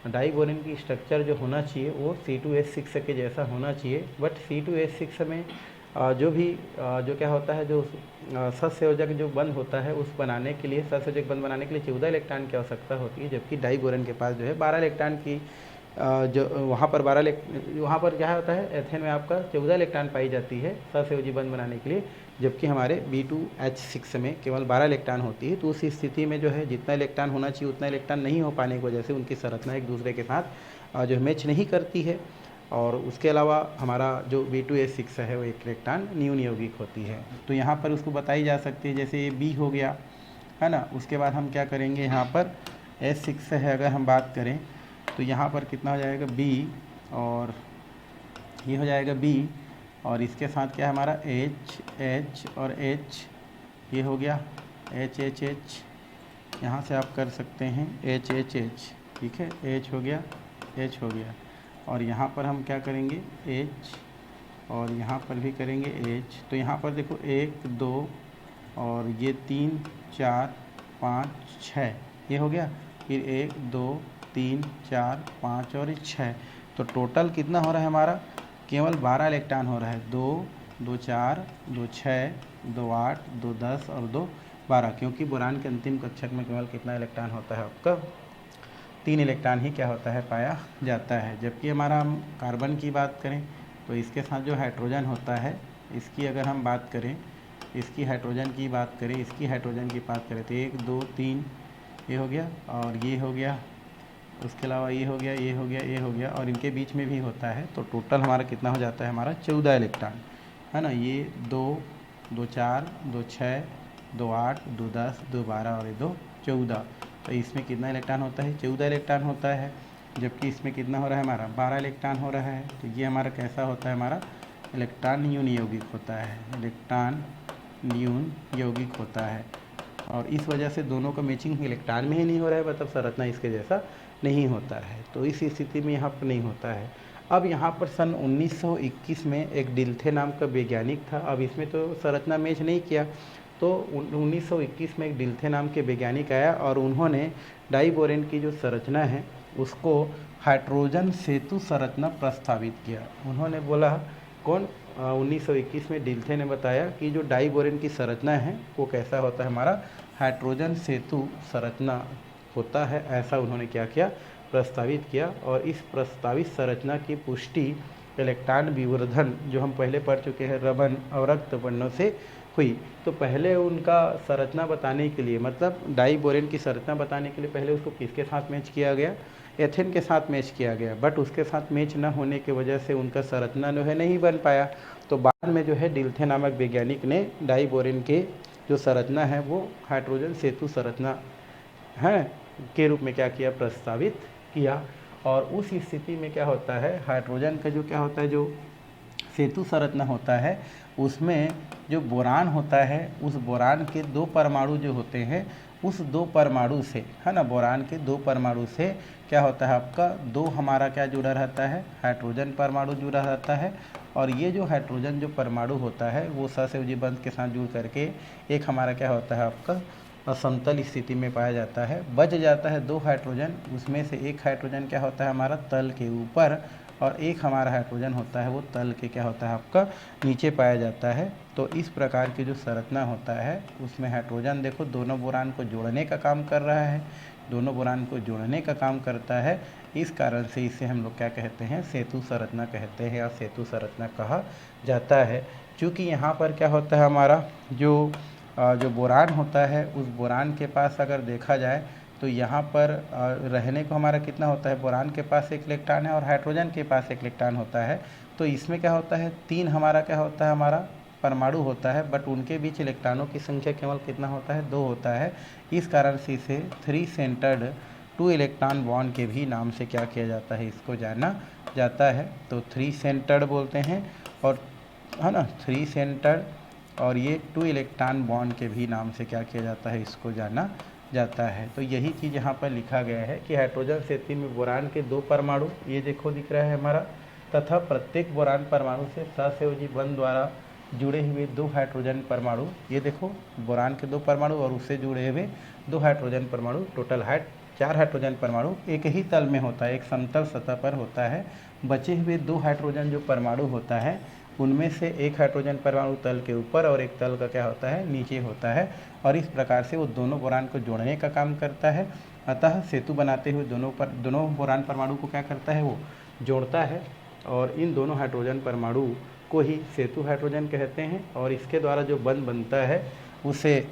Speaker 1: डाई बोरेन की स्ट्रक्चर जो होना चाहिए वो C2H6 के जैसा होना चाहिए। बट C2H6 में जो क्या होता है, जो सहसंयोजक जो बंध होता है उस बनाने के लिए, सहसंयोजक बंध बनाने के लिए 14 इलेक्ट्रॉन की आवश्यकता होती है। जबकि डाई बोरेन के पास जो है 12 इलेक्ट्रॉन की जो वहाँ पर क्या होता है, एथेन में आपका 14 इलेक्ट्रॉन पाई जाती है सहसंयोजी बंध बनाने के लिए, जबकि हमारे B2H6 में केवल 12 इलेक्ट्रॉन होती है। तो उस स्थिति में जो है जितना इलेक्ट्रॉन होना चाहिए उतना इलेक्ट्रॉन नहीं हो पाने की वजह से उनकी संरचना एक दूसरे के साथ जो मैच नहीं करती है। और उसके अलावा हमारा जो B2H6 है वो एक इलेक्ट्रॉन न्यून यौगिक होती है। तो यहाँ पर उसको बताई जा सकती है, जैसे ये B हो गया है ना। उसके बाद हम क्या करेंगे, यहाँ पर H6 है अगर हम बात करें तो यहाँ पर कितना हो जाएगा B, और ये हो जाएगा B, और इसके साथ क्या है हमारा H और H, ये हो गया H, यहाँ से आप कर सकते हैं H, ठीक है, H हो गया। और यहाँ पर हम क्या करेंगे H, और यहाँ पर भी करेंगे H। तो यहाँ पर देखो 1 2 और ये 3 4 5 6, ये हो गया। फिर 1 2 3 4 5 और 6। तो टोटल कितना हो रहा है हमारा, केवल 12 इलेक्ट्रॉन हो रहा है। 2 2 4 2 6 2 8 2 10 और 2 12, क्योंकि बोरान के अंतिम कक्षक में केवल कितना इलेक्ट्रॉन होता है आपका, 3 इलेक्ट्रॉन ही क्या होता है, पाया जाता है। जबकि हमारा हम कार्बन की बात करें तो इसके साथ जो हाइड्रोजन होता है, इसकी अगर हम बात करें, इसकी हाइड्रोजन की बात करें तो 1 2 3 ये हो गया, और ये हो गया उसके अलावा ये हो गया, ये हो गया, ये हो गया, और इनके बीच में भी होता है। तो टोटल हमारा कितना हो जाता है, हमारा 14 इलेक्ट्रॉन, है ना। ये 2 2 4 2 6 2 8 2 10 2 12 और ये 2 14। तो इसमें कितना इलेक्ट्रॉन होता है, 14 इलेक्ट्रॉन होता है, जबकि इसमें कितना हो रहा है, हमारा 12 इलेक्ट्रॉन हो रहा है। तो ये हमारा कैसा होता है, हमारा इलेक्ट्रॉन न्यून यौगिक होता है, इलेक्ट्रॉन न्यून यौगिक होता है। और इस वजह से दोनों का मैचिंग इलेक्ट्रॉन में ही नहीं हो रहा है, मतलब संरचना इसके जैसा नहीं होता है। तो इस स्थिति में यहाँ पर नहीं होता है। अब यहाँ पर सन 1921 में एक डिल्थे नाम का वैज्ञानिक था। अब इसमें तो संरचना मैच नहीं किया, तो 1921 में एक डिल्थे नाम के वैज्ञानिक आया और उन्होंने डाइबोरेन की जो संरचना है उसको हाइड्रोजन सेतु संरचना प्रस्तावित किया। उन्होंने बोला, कौन, 1921 में डिल्थे ने बताया कि जो डाइबोरेन की संरचना है वो कैसा होता है, हमारा हाइड्रोजन सेतु संरचना होता है। ऐसा उन्होंने क्या किया, प्रस्तावित किया। और इस प्रस्तावित संरचना की पुष्टि इलेक्ट्रॉन विवर्धन, जो हम पहले पढ़ चुके हैं, रमन और रक्त वर्णों से हुई। तो पहले उनका संरचना बताने के लिए, मतलब डाइबोरेन की संरचना बताने के लिए पहले उसको किसके साथ मैच किया गया, एथेन के साथ मैच किया गया। बट उसके साथ मैच न होने की वजह से उनका संरचना जो है नहीं बन पाया। तो बाद में जो है डिल्थे नामक वैज्ञानिक ने डाइबोरेन के जो संरचना है वो हाइड्रोजन सेतु संरचना है के रूप में क्या किया, प्रस्तावित किया। और उस स्थिति में क्या होता है, हाइड्रोजन का जो क्या होता है, जो सेतु संरचना होता है उसमें जो बोरान होता है, उस बोरान के 2 परमाणु जो होते हैं, उस 2 परमाणु से, है ना, बोरान के 2 परमाणु से क्या होता है आपका, 2 हमारा क्या जुड़ा रहता है, हाइड्रोजन परमाणु जुड़ा रहता है। और ये जो हाइड्रोजन जो परमाणु होता है वो सहसंयोजी बंध के साथ जुड़ करके एक हमारा क्या होता है आपका असमतल स्थिति में पाया जाता है। बच जाता है 2 हाइड्रोजन, उसमें से एक हाइड्रोजन क्या होता है हमारा तल के ऊपर, और एक हमारा हाइड्रोजन होता है वो तल के क्या होता है आपका नीचे पाया जाता है। तो इस प्रकार की जो संरचना होता है उसमें हाइड्रोजन देखो दोनों बोरान को जोड़ने का काम कर रहा है, दोनों बोरान को जोड़ने का काम करता है। इस कारण से इसे हम लोग क्या कहते हैं, सेतु संरचना कहते हैं या सेतु संरचना कहा जाता है। क्योंकि यहाँ पर क्या होता है हमारा जो बोरान होता है, उस बोरान के पास अगर देखा जाए तो यहाँ पर रहने को हमारा कितना होता है, बोरान के पास 1 इलेक्ट्रॉन है और हाइड्रोजन के पास 1 इलेक्ट्रॉन होता है। तो इसमें क्या होता है, 3 हमारा क्या होता है, हमारा परमाणु होता है, बट उनके बीच इलेक्ट्रॉनों की संख्या केवल कितना होता है, 2 होता है। इस कारण से इसे 3 सेंटर्ड 2 इलेक्ट्रॉन बॉन्ड के भी नाम से क्या किया जाता है, इसको जाना जाता है। तो 3 सेंटर्ड बोलते हैं, और है ना 3 सेंटर्ड, और ये 2 इलेक्ट्रॉन बॉन्ड के भी नाम से क्या किया जाता है, इसको जाना जाता है। तो यही चीज़ यहाँ पर लिखा गया है कि हाइड्रोजन सेतु में बोरान के 2 परमाणु, ये देखो दिख रहा है हमारा, तथा प्रत्येक बोरान परमाणु से सहसंयोजी बंध द्वारा जुड़े हुए 2 हाइड्रोजन परमाणु, ये देखो बोरान के 2 परमाणु और उससे जुड़े हुए 2 हाइड्रोजन परमाणु, टोटल 4 हाइड्रोजन परमाणु एक ही तल में होता है, एक समतल सतह पर होता है। बचे हुए 2 हाइड्रोजन जो परमाणु होता है उनमें से एक हाइड्रोजन परमाणु तल के ऊपर और एक तल का क्या होता है, नीचे होता है। और इस प्रकार से वो दोनों बोरान को जोड़ने का काम करता है। अतः सेतु बनाते हुए दोनों बोरान परमाणु को क्या करता है, वो जोड़ता है। और इन दोनों हाइड्रोजन परमाणु को ही सेतु हाइड्रोजन कहते हैं। और इसके द्वारा जो बंध बनता है उसे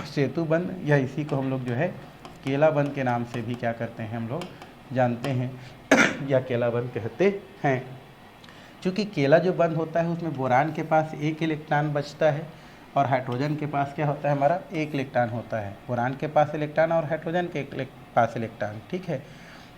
Speaker 1: सेतु बंध, या इसी को हम लोग जो है केला बंध के नाम से भी क्या करते हैं, हम लोग जानते हैं या केला बंध कहते हैं। चूँकि केला जो बंध होता है उसमें बोरान के पास 1 इलेक्ट्रॉन बचता है और हाइड्रोजन के पास क्या होता है, हमारा 1 इलेक्ट्रॉन होता है। बोरान के पास इलेक्ट्रॉन और हाइड्रोजन के पास इलेक्ट्रॉन, ठीक है।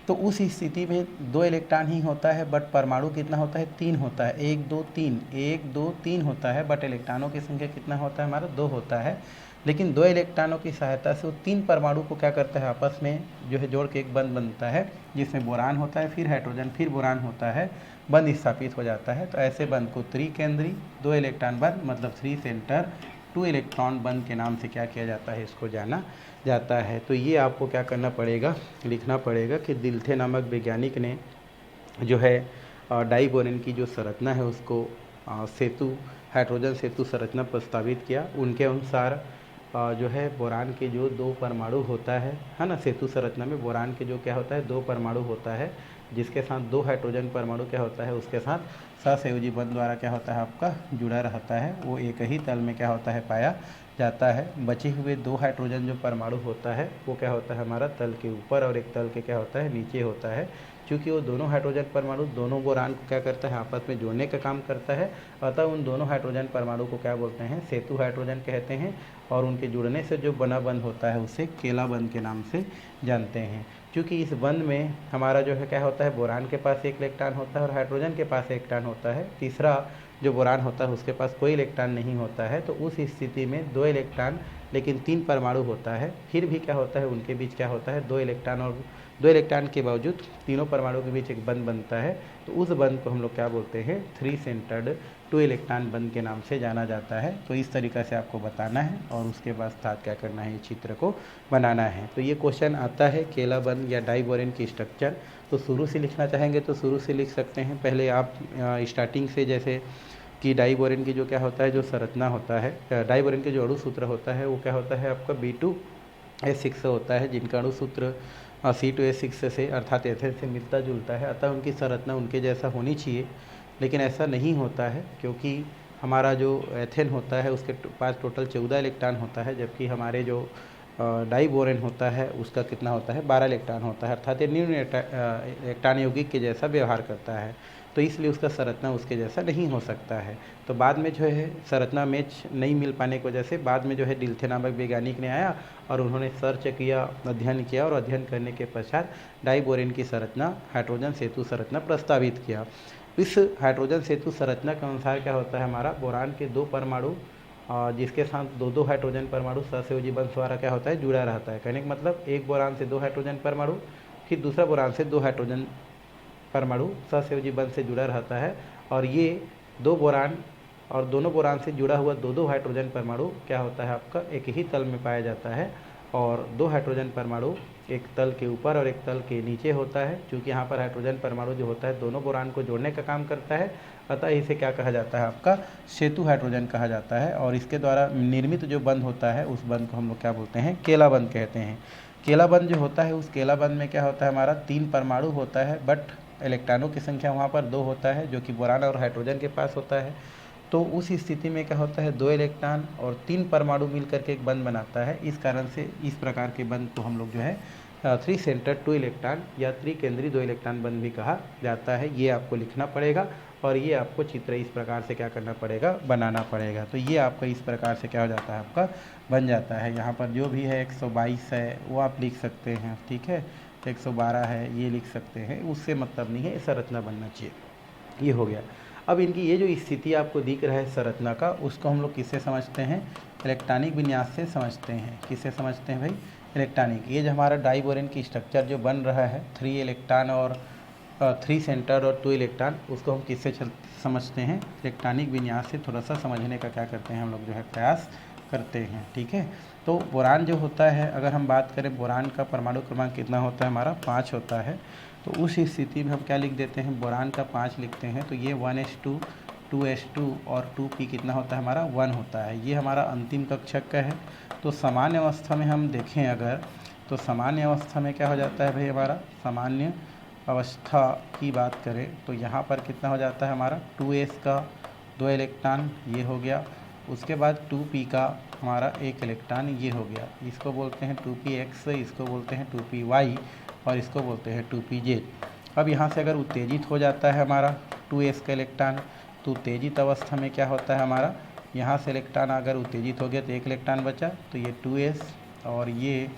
Speaker 1: तो उस स्थिति में 2 इलेक्ट्रॉन ही होता है, बट परमाणु कितना होता है, 3 होता है, 1 2 3 1 2 3 होता है, बट इलेक्ट्रॉनों की संख्या कितना होता है, हमारा 2 होता है। लेकिन 2 इलेक्ट्रॉनों की सहायता से वो 3 परमाणु को क्या करता है, आपस में जो है जोड़ के एक बंध बनता है, जिसमें बोरान होता है, फिर हाइड्रोजन, फिर बोरान होता है, बंध स्थापित हो जाता है। तो ऐसे बंध को त्रिकेंद्री 2 इलेक्ट्रॉन बंध, मतलब 3 सेंटर 2 इलेक्ट्रॉन बंध के नाम से क्या किया जाता है, इसको जाना जाता है। तो ये आपको क्या करना पड़ेगा, लिखना पड़ेगा कि डिल्थे नामक वैज्ञानिक ने जो है डाइबोरेन की जो संरचना है उसको सेतु हाइड्रोजन सेतु संरचना प्रस्तावित किया। उनके अनुसार जो है बोरान के जो 2 परमाणु होता है ना, सेतु संरचना में बोरान के जो क्या होता है 2 परमाणु होता है, जिसके साथ 2 हाइड्रोजन परमाणु क्या होता है उसके साथ सहसंयोजी बंध द्वारा क्या होता है आपका जुड़ा रहता है, वो एक ही तल में क्या होता है पाया जाता है। बचे हुए 2 हाइड्रोजन जो परमाणु होता है वो क्या होता है हमारा तल के ऊपर और एक तल के क्या होता है नीचे होता है। क्योंकि वो दोनों हाइड्रोजन परमाणु दोनों बोरान को क्या करता है आपस में जोड़ने का काम करता है, अतः उन दोनों हाइड्रोजन परमाणु को क्या बोलते हैं सेतु हाइड्रोजन कहते हैं, और उनके जुड़ने से जो बना बंध होता है उसे केला बंध के नाम से जानते हैं। क्योंकि इस बंध में हमारा जो है क्या होता है बोरान के पास एक इलेक्ट्रॉन होता है और हाइड्रोजन के पास एक इलेक्ट्रॉन होता है, तीसरा जो बोरान होता है उसके पास कोई इलेक्ट्रॉन नहीं होता है। तो उस स्थिति में 2 इलेक्ट्रॉन लेकिन 3 परमाणु होता है, फिर भी क्या होता है उनके बीच क्या होता है 2 इलेक्ट्रॉन, और 2 इलेक्ट्रॉन के बावजूद तीनों परमाणु के बीच एक बंध बनता है। तो उस बंध को हम लोग क्या बोलते हैं 3 सेंटर्ड 2 इलेक्ट्रॉन बंध के नाम से जाना जाता है। तो इस तरीक़ा से आपको बताना है और उसके बाद साथ क्या करना है, ये चित्र को बनाना है। तो ये क्वेश्चन आता है केला बंध या डाइबोरेन की स्ट्रक्चर। तो शुरू से लिखना चाहेंगे तो शुरू से लिख सकते हैं। पहले आप स्टार्टिंग से, जैसे कि डाइबोरेन की जो क्या होता है जो संरचना होता है, डाइबोरेन के जो अणु सूत्र होता है वो क्या होता है आपका B2S6 होता है, जिनका अणु सूत्र C2H6 से अर्थात एथेन से मिलता जुलता है। अतः उनकी संरचना उनके जैसा होनी चाहिए, लेकिन ऐसा नहीं होता है क्योंकि हमारा जो एथेन होता है उसके पास टोटल 14 इलेक्ट्रॉन होता है, जबकि हमारे जो डाइबोरेन होता है उसका कितना होता है 12 इलेक्ट्रॉन होता है, अर्थात ये न्यून इलेक्ट्रॉन यौगिक के जैसा व्यवहार करता है। तो इसलिए उसका संरचना उसके जैसा नहीं हो सकता है। तो बाद में जो है संरचना मैच नहीं मिल पाने की वजह से बाद में जो है डिल्थे नामक वैज्ञानिक ने आया और उन्होंने सर्च किया, अध्ययन किया, और अध्ययन करने के पश्चात डाइबोरेन की संरचना हाइड्रोजन सेतु संरचना प्रस्तावित किया। इस हाइड्रोजन सेतु संरचना के अनुसार क्या होता है हमारा बोरान के 2 परमाणु जिसके साथ 2-2 हाइड्रोजन परमाणु सहसंयोजी बंध द्वारा क्या होता है जुड़ा रहता है। कहने का मतलब एक बोरान से 2 हाइड्रोजन परमाणु, फिर दूसरा बोरान से 2 हाइड्रोजन परमाणु सहसंयोजी बंध से जुड़ा रहता है, और ये 2 बोरान और दोनों बोरान से जुड़ा हुआ 2-2 हाइड्रोजन परमाणु क्या होता है आपका एक ही तल में पाया जाता है, और 2 हाइड्रोजन परमाणु एक तल के ऊपर और एक तल के नीचे होता है। क्योंकि यहाँ पर हाइड्रोजन परमाणु जो होता है दोनों बोरान को जोड़ने का काम करता है, अतः इसे क्या कहा जाता है आपका सेतु हाइड्रोजन कहा जाता है। और इसके द्वारा निर्मित जो बंध होता है उस बंध को हम लोग क्या बोलते हैं केला बंध कहते हैं। केला बंध जो होता है उस केला बंध में क्या होता है हमारा 3 परमाणु होता है, बट इलेक्ट्रॉनों की संख्या वहाँ पर 2 होता है, जो कि बोरान और हाइड्रोजन के पास होता है। तो उस स्थिति में क्या होता है 2 इलेक्ट्रॉन और 3 परमाणु मिलकर के एक बंध बनाता है। इस कारण से इस प्रकार के बंध को हम लोग जो है 3 सेंटर 2 इलेक्ट्रॉन या त्रिकेंद्रीय 2 इलेक्ट्रॉन बंध भी कहा जाता है। ये आपको लिखना पड़ेगा और ये आपको चित्र इस प्रकार से क्या करना पड़ेगा बनाना पड़ेगा। तो ये आपका इस प्रकार से क्या हो जाता है आपका बन जाता है। यहाँ पर जो भी है 122 है वो आप लिख सकते हैं, ठीक है, 112 है ये लिख सकते हैं, उससे मतलब नहीं है, संरचना बनना चाहिए। ये हो गया। अब इनकी ये जो स्थिति आपको दिख रहा है संरचना का, उसको हम लोग किससे समझते हैं इलेक्ट्रॉनिक विन्यास से समझते हैं। किससे समझते हैं भाई इलेक्ट्रॉनिक। ये जो हमारा डाइबोरेन की स्ट्रक्चर जो बन रहा है 3 इलेक्ट्रॉन और 3 सेंटर और 2 इलेक्ट्रॉन, उसको हम किससे समझते हैं इलेक्ट्रॉनिक विन्यास से थोड़ा सा समझने का क्या करते हैं हम लोग जो है प्रयास करते हैं, ठीक है। तो बोरान जो होता है, अगर हम बात करें बोरान का परमाणु क्रमांक कितना होता है हमारा 5 होता है। तो उस स्थिति में हम क्या लिख देते हैं बोरान का 5 लिखते हैं। तो ये 1s2 2s2 और 2p कितना होता है हमारा 1 होता है। ये हमारा अंतिम कक्षक का है। तो सामान्य अवस्था में हम देखें अगर, तो सामान्य अवस्था में क्या हो जाता है भाई हमारा सामान्य अवस्था की बात करें तो यहाँ पर कितना हो जाता है हमारा 2s का 2 इलेक्ट्रॉन ये हो गया। उसके बाद 2p का हमारा 1 इलेक्ट्रॉन ये हो गया। इसको बोलते हैं 2px, इसको बोलते हैं 2py और इसको बोलते हैं 2pz। अब यहाँ से अगर उत्तेजित हो जाता है हमारा 2s का इलेक्ट्रॉन, तो उत्तेजित अवस्था में क्या होता है हमारा यहाँ से इलेक्ट्रॉन अगर उत्तेजित हो गया तो 1 इलेक्ट्रॉन बचा, तो ये 2s और ये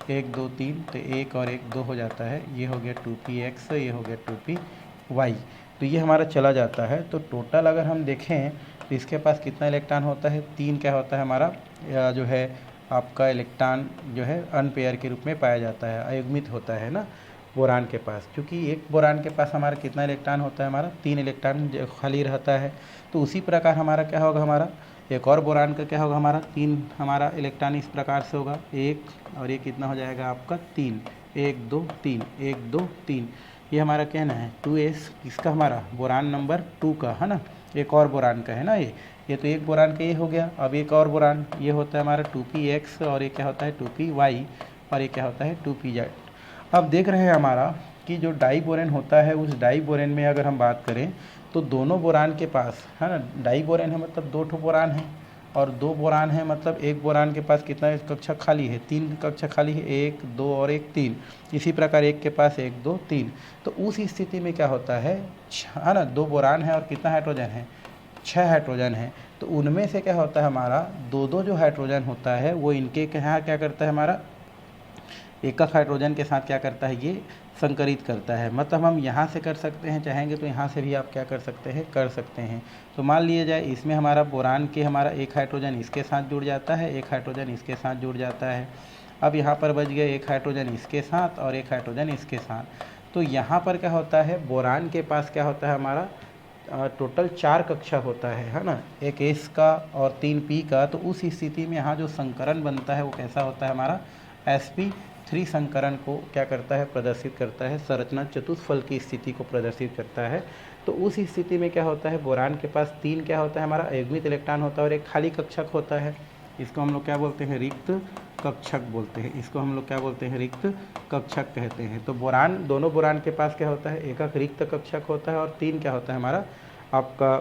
Speaker 1: 1 2 3, तो 1 और 1 2 हो जाता है। ये हो गया 2px, ये हो गया 2py। तो ये हमारा चला जाता है। तो टोटल अगर हम देखें तो इसके पास कितना इलेक्ट्रॉन होता है 3 क्या होता है हमारा जो है आपका इलेक्ट्रॉन जो है अनपेयर के रूप में पाया जाता है, अयुग्मित होता है ना बोरान के पास। क्योंकि एक बोरान के पास हमारा कितना इलेक्ट्रॉन होता है हमारा 3 इलेक्ट्रॉन खाली रहता है। तो उसी प्रकार हमारा क्या होगा हमारा एक और बोरान का क्या होगा हमारा 3 हमारा इलेक्ट्रॉन इस प्रकार से होगा 1 और ये कितना हो जाएगा आपका 3, 1 2 3, 1 2 3। ये हमारा कहना है 2s किसका हमारा बोरान नंबर 2 का है ना, एक और बोरान का है ना ये तो एक बोरान का ये हो गया। अब एक और बोरान ये होता है हमारा 2px और ये क्या होता है 2py और ये क्या होता है 2pz। अब देख रहे हैं हमारा कि जो डाई बोरेन होता है उस डाई बोरेन में अगर हम बात करें तो दोनों बोरान के पास है ना, डाई बोरेन है मतलब 2 ठो बोरान है और 2 बोरान है मतलब एक बोरान के पास कितना कक्षा खाली है, 3 कक्षा खाली है, 1 2 और 1 3। इसी प्रकार एक के पास 1 2 3। तो उस स्थिति में क्या होता है ना, 2 बोरान है और कितना हाइड्रोजन है, 6 हाइड्रोजन है। तो उनमें से क्या होता है हमारा 2 जो हाइड्रोजन होता है वो इनके यहाँ क्या करता है हमारा एक हाइड्रोजन के साथ क्या करता है, ये संकरित करता है। मतलब हम यहाँ से कर सकते हैं, चाहेंगे तो यहाँ से भी आप क्या कर सकते हैं, कर सकते हैं। तो मान लिया जाए इसमें हमारा बोरान के हमारा एक हाइड्रोजन इसके साथ जुड़ जाता है, एक हाइड्रोजन इसके साथ जुड़ जाता है। अब यहाँ पर बच गया एक हाइड्रोजन इसके साथ और एक हाइड्रोजन इसके साथ। तो यहाँ पर क्या होता है, बोरान के पास क्या होता है हमारा टोटल 4 कक्षा होता है ना, एक एस का और 3 पी का। तो उस स्थिति में यहाँ जो संकरण बनता है वो कैसा होता है हमारा sp3 संकरण को क्या करता है, प्रदर्शित करता है, संरचना चतुष्फल की स्थिति को प्रदर्शित करता है। तो उस स्थिति में क्या होता है, बोरान के पास 3 क्या होता है हमारा अयुग्मित इलेक्ट्रॉन होता है और एक खाली कक्षक होता है। इसको हम लोग क्या बोलते हैं, रिक्त कक्षक बोलते हैं। इसको हम लोग क्या बोलते हैं, रिक्त कक्षक कहते हैं। तो बोरान, दोनों बोरान के पास क्या होता है, एक रिक्त कक्षक होता है और 3 क्या होता है हमारा आपका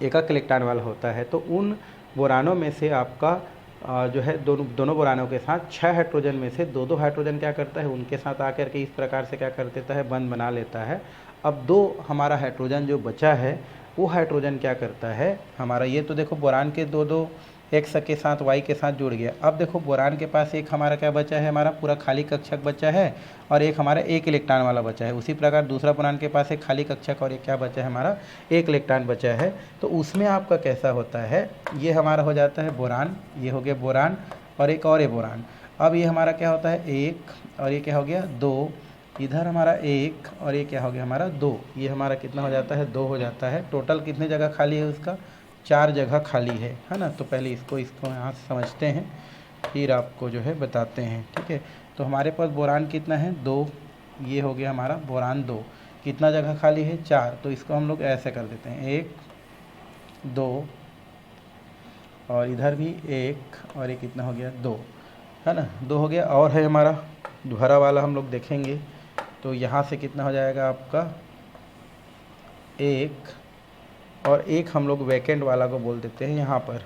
Speaker 1: एकक इलेक्ट्रॉन वाला होता है। तो उन बोरानों में से आपका जो है दोनों बोरानों के साथ 6 हाइड्रोजन में से 2 हाइड्रोजन क्या करता है, उनके साथ आकर के इस प्रकार से क्या कर देता है, बंध बना लेता है। अब 2 हमारा हाइड्रोजन जो बचा है वो हाइड्रोजन क्या करता है हमारा, ये तो देखो बोरान के 2 एक्स के साथ वाई के साथ जुड़ गया। अब देखो बोरान के पास एक हमारा क्या बचा है, हमारा पूरा खाली कक्षक बचा है और एक हमारा एक इलेक्ट्रॉन वाला बचा है। उसी प्रकार दूसरा बोरान के पास एक खाली कक्षक और एक क्या बचा है हमारा, एक इलेक्ट्रॉन बचा है। तो उसमें आपका कैसा होता है, ये हमारा हो जाता है बोरान, ये हो गया बोरान और एक और ये बोरान। अब ये हमारा क्या होता है 1 और ये क्या हो गया 2, इधर हमारा 1 और ये क्या हो गया हमारा 2। ये हमारा कितना हो जाता है, 2 हो जाता है। टोटल कितने जगह खाली है उसका, 4 जगह खाली है ना। तो पहले इसको यहाँ से समझते हैं फिर आपको जो है बताते हैं, ठीक है। तो हमारे पास बोरान कितना है 2, ये हो गया हमारा बोरान 2। कितना जगह खाली है 4, तो इसको हम लोग ऐसे कर देते हैं 1 2 और इधर भी 1 और ये कितना हो गया 2, है ना, 2 हो गया। और है हमारा भरा वाला हम लोग देखेंगे तो यहाँ से कितना हो जाएगा आपका 1 और 1 हम लोग वैकेंट वाला को बोल देते हैं यहाँ पर,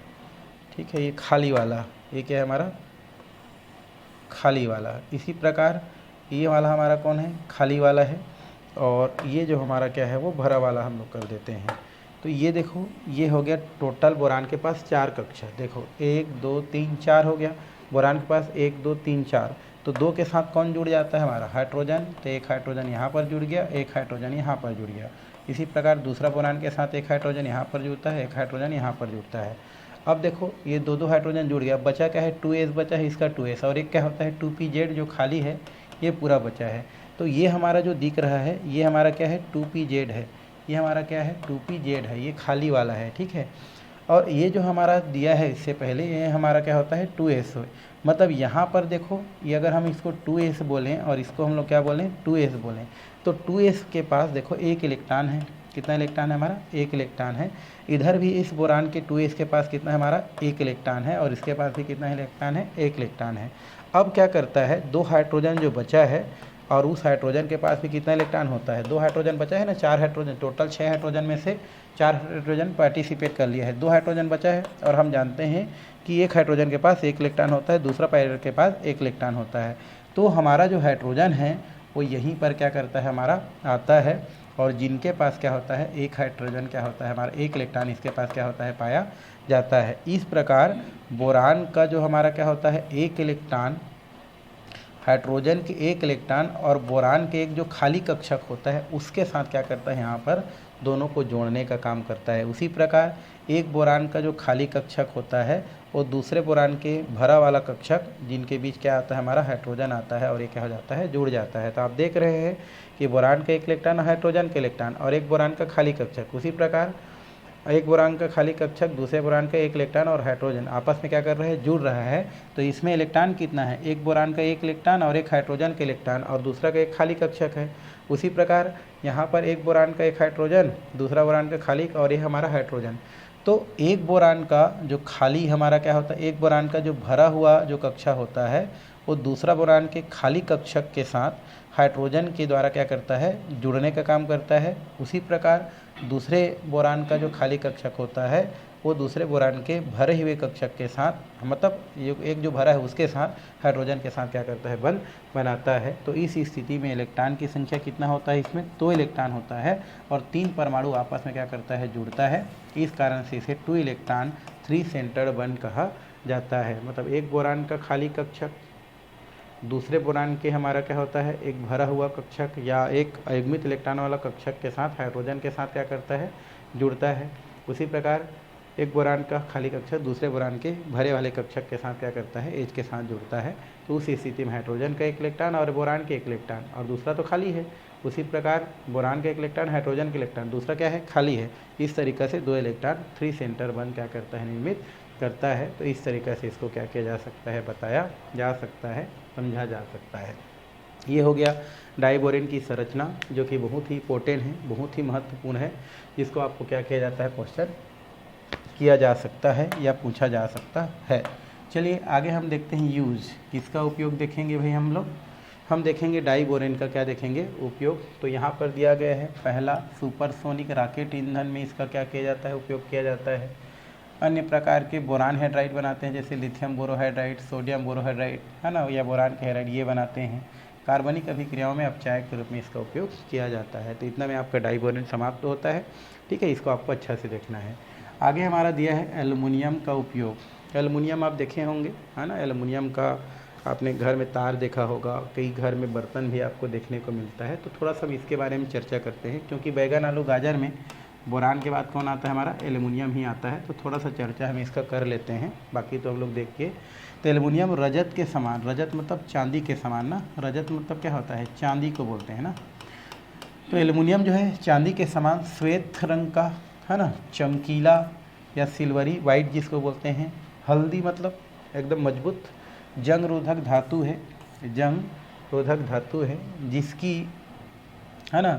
Speaker 1: ठीक है। ये खाली वाला, ये क्या है हमारा खाली वाला। इसी प्रकार ये वाला हमारा कौन है, खाली वाला है। और ये जो हमारा क्या है वो भरा वाला हम लोग कर देते हैं। तो ये देखो ये हो गया टोटल बोरान के पास 4 कक्षा। देखो 1 2 3 4 हो गया बोरान के पास, 1 2 3 4। तो 2 के साथ कौन जुड़ जाता है हमारा हाइड्रोजन, तो एक हाइड्रोजन यहाँ पर जुड़ गया, एक हाइड्रोजन यहाँ पर जुड़ गया। इसी प्रकार दूसरा बोरान के साथ एक हाइड्रोजन यहाँ पर जुड़ता है, एक हाइड्रोजन यहाँ पर जुड़ता है। अब देखो ये 2 हाइड्रोजन जुड़ गया, बचा क्या है 2s बचा है, इसका 2s और एक क्या होता है 2pz जो खाली है ये पूरा बचा है। तो ये हमारा जो दिख रहा है ये हमारा क्या है 2pz है, ये हमारा क्या है 2pz है, ये खाली वाला है, ठीक है। और ये जो हमारा दिया है इससे पहले ये हमारा क्या होता है 2s। मतलब यहाँ पर देखो ये अगर हम इसको 2s बोलें और इसको हम लोग क्या बोलें 2s बोलें, तो 2s के पास देखो एक इलेक्ट्रॉन है। कितना इलेक्ट्रॉन है हमारा, एक इलेक्ट्रॉन है। इधर भी इस बोरान के 2s के पास कितना है हमारा, एक इलेक्ट्रॉन है और इसके पास भी कितना इलेक्ट्रॉन है, एक इलेक्ट्रॉन है। अब क्या करता है 2 हाइड्रोजन जो बचा है और उस हाइड्रोजन के पास भी कितना इलेक्ट्रॉन होता है, 2 हाइड्रोजन बचा है ना, 4 हाइड्रोजन, टोटल 6 हाइड्रोजन में से 4 हाइड्रोजन पार्टिसिपेट कर लिया है, 2 हाइड्रोजन बचा है। और हम जानते हैं कि एक हाइड्रोजन के पास एक इलेक्ट्रॉन होता है, दूसरा पैर के पास एक इलेक्ट्रॉन होता है। तो हमारा जो हाइड्रोजन है वो यहीं पर क्या करता है हमारा आता है। और जिनके पास क्या होता है एक हाइड्रोजन क्या होता है हमारा, एक इलेक्ट्रॉन इसके पास क्या होता है पाया जाता है। इस प्रकार बोरान का जो हमारा क्या होता है एक इलेक्ट्रॉन, हाइड्रोजन के एक इलेक्ट्रॉन और बोरान के एक जो खाली कक्षक होता है उसके साथ क्या करता है यहाँ पर दोनों को जोड़ने का काम करता है। उसी प्रकार एक बोरान का जो खाली कक्षक होता है और दूसरे बोरान के भरा वाला कक्षक जिनके बीच क्या आता है हमारा हाइड्रोजन आता है और ये क्या हो जाता है जुड़ जाता है। तो आप देख रहे हैं कि बोरान का एक इलेक्ट्रॉन, हाइड्रोजन के इलेक्ट्रॉन और एक बोरान का खाली कक्षक। उसी प्रकार एक बोरान का खाली कक्षक, दूसरे बोरान का एक इलेक्ट्रॉन और हाइड्रोजन आपस में क्या कर रहे हैं जुड़ रहा है। तो इसमें इलेक्ट्रॉन कितना है, एक बोरान का एक इलेक्ट्रॉन और एक हाइड्रोजन का इलेक्ट्रॉन और दूसरा का एक खाली कक्षक है। उसी प्रकार यहाँ पर एक बोरान का एक हाइड्रोजन, दूसरा बोरान का खाली और ये हमारा हाइड्रोजन। तो एक बोरान का जो खाली हमारा क्या होता है, एक बोरान का जो भरा हुआ जो कक्षा होता है वो दूसरा बोरान के खाली कक्षक के साथ हाइड्रोजन के द्वारा क्या करता है, जुड़ने का काम करता है। उसी प्रकार दूसरे बोरान का जो खाली कक्षक होता है वो दूसरे बोरान के भरे हुए कक्षक के साथ, मतलब ये एक जो भरा है उसके साथ हाइड्रोजन के साथ क्या करता है, बंध बनाता है। तो इस स्थिति में इलेक्ट्रॉन की संख्या कितना होता है, इसमें 2 इलेक्ट्रॉन होता है और 3 परमाणु आपस में क्या करता है, जुड़ता है। इस कारण से इसे 2 इलेक्ट्रॉन 3 सेंटर्ड बॉन्ड कहा जाता है। मतलब एक बोरान का खाली कक्षक दूसरे बोरान के हमारा क्या होता है, एक भरा हुआ कक्षक या एक अयुग्मित इलेक्ट्रॉन वाला कक्षक के साथ हाइड्रोजन के साथ क्या करता है, जुड़ता है। उसी प्रकार एक बोरान का खाली कक्षक दूसरे बोरान के भरे वाले कक्षक के साथ क्या करता है, एच के साथ जुड़ता है। तो उस स्थिति में हाइड्रोजन का 1 इलेक्ट्रॉन और बोरान के 1 इलेक्ट्रॉन, और दूसरा तो खाली है। उसी प्रकार बोरान का 1 इलेक्ट्रॉन, हाइड्रोजन के इलेक्ट्रॉन, दूसरा क्या है, खाली है। इस तरीक़े से 2 इलेक्ट्रॉन 3 सेंटर बॉन्ड क्या करता है, निर्मित करता है। तो इस तरीक़े से इसको क्या किया जा सकता है, बताया जा सकता है, समझा जा सकता है। ये हो गया डाइबोरेन की संरचना, जो कि बहुत ही पोटेंट है, बहुत ही महत्वपूर्ण है, जिसको आपको क्या किया जाता है, क्वेश्चन किया जा सकता है या पूछा जा सकता है। चलिए आगे हम देखते हैं यूज़, किसका उपयोग देखेंगे भाई हम देखेंगे डाइबोरेन का क्या देखेंगे उपयोग। तो यहाँ पर दिया गया है, पहला सुपरसोनिक रॉकेट ईंधन में इसका क्या किया जाता है, उपयोग किया जाता है। अन्य प्रकार के बोरान हाइड्राइड बनाते हैं, जैसे लिथियम बोरोहाइड्राइड, सोडियम बोरोहाइड्राइड, है ना, या बोरान के हाइड्राइड, ये बनाते हैं। कार्बनिक अभिक्रियाओं में अपचायक के रूप में इसका उपयोग किया जाता है। तो इतना में आपका डाइबोरेन समाप्त होता है। ठीक है, इसको आपको अच्छा से देखना है। आगे हमारा दिया है एल्युमिनियम का उपयोग। एल्युमिनियम आप देखे होंगे, है ना, एल्युमिनियम का आपने घर में तार देखा होगा, कई घर में बर्तन भी आपको देखने को मिलता है। तो थोड़ा सा इसके बारे में चर्चा करते हैं, क्योंकि बैगन आलू गाजर में बोरान के बाद कौन आता है, हमारा एल्युमिनियम ही आता है। तो थोड़ा सा चर्चा हम इसका कर लेते हैं, बाकी तो हम लोग देख के। तो एल्युमिनियम रजत के समान, रजत मतलब चांदी के समान ना, रजत मतलब क्या होता है, चांदी को बोलते हैं ना। तो एल्युमिनियम जो है चांदी के समान श्वेत रंग का, है ना, चमकीला या सिल्वरी वाइट जिसको बोलते हैं। हल्दी मतलब एकदम मजबूत, जंग रोधक धातु है, जंग रोधक धातु है, जिसकी, है ना,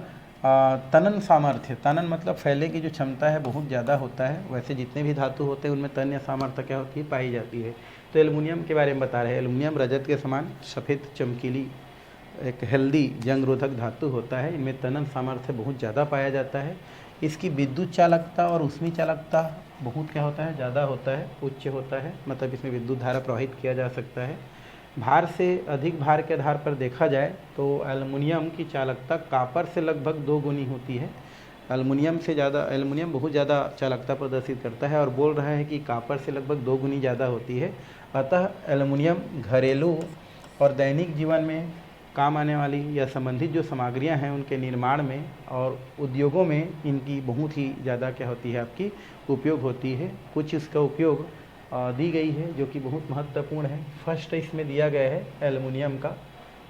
Speaker 1: तनन सामर्थ्य, तनन मतलब फैलने की जो क्षमता है बहुत ज़्यादा होता है। वैसे जितने भी धातु होते हैं उनमें तन्य सामर्थ्य क्या होती है, पाई जाती है। तो एल्युमिनियम के बारे में बता रहे हैं। एल्युमिनियम रजत के समान सफ़ेद चमकीली एक हेल्दी जंग रोधक धातु होता है। इनमें तनन सामर्थ्य बहुत ज़्यादा पाया जाता है। इसकी विद्युत चालकता और ऊष्मी चालकता बहुत क्या होता है, ज़्यादा होता है, उच्च होता है। मतलब इसमें विद्युत धारा प्रवाहित किया जा सकता है। भार से अधिक भार के आधार पर देखा जाए तो एल्युमिनियम की चालकता कापर से लगभग 2 गुनी होती है। एल्युमिनियम से ज़्यादा, एल्युमिनियम बहुत ज़्यादा चालकता प्रदर्शित करता है और बोल रहा है कि कापर से लगभग 2 गुनी ज़्यादा होती है। अतः एल्युमिनियम घरेलू और दैनिक जीवन में काम आने वाली या संबंधित जो सामग्रियां हैं उनके निर्माण में और उद्योगों में इनकी बहुत ही ज़्यादा क्या होती है, आपकी उपयोग होती है। कुछ इसका उपयोग दी गई है जो कि बहुत महत्वपूर्ण है। फर्स्ट इसमें दिया गया है एल्युमिनियम का।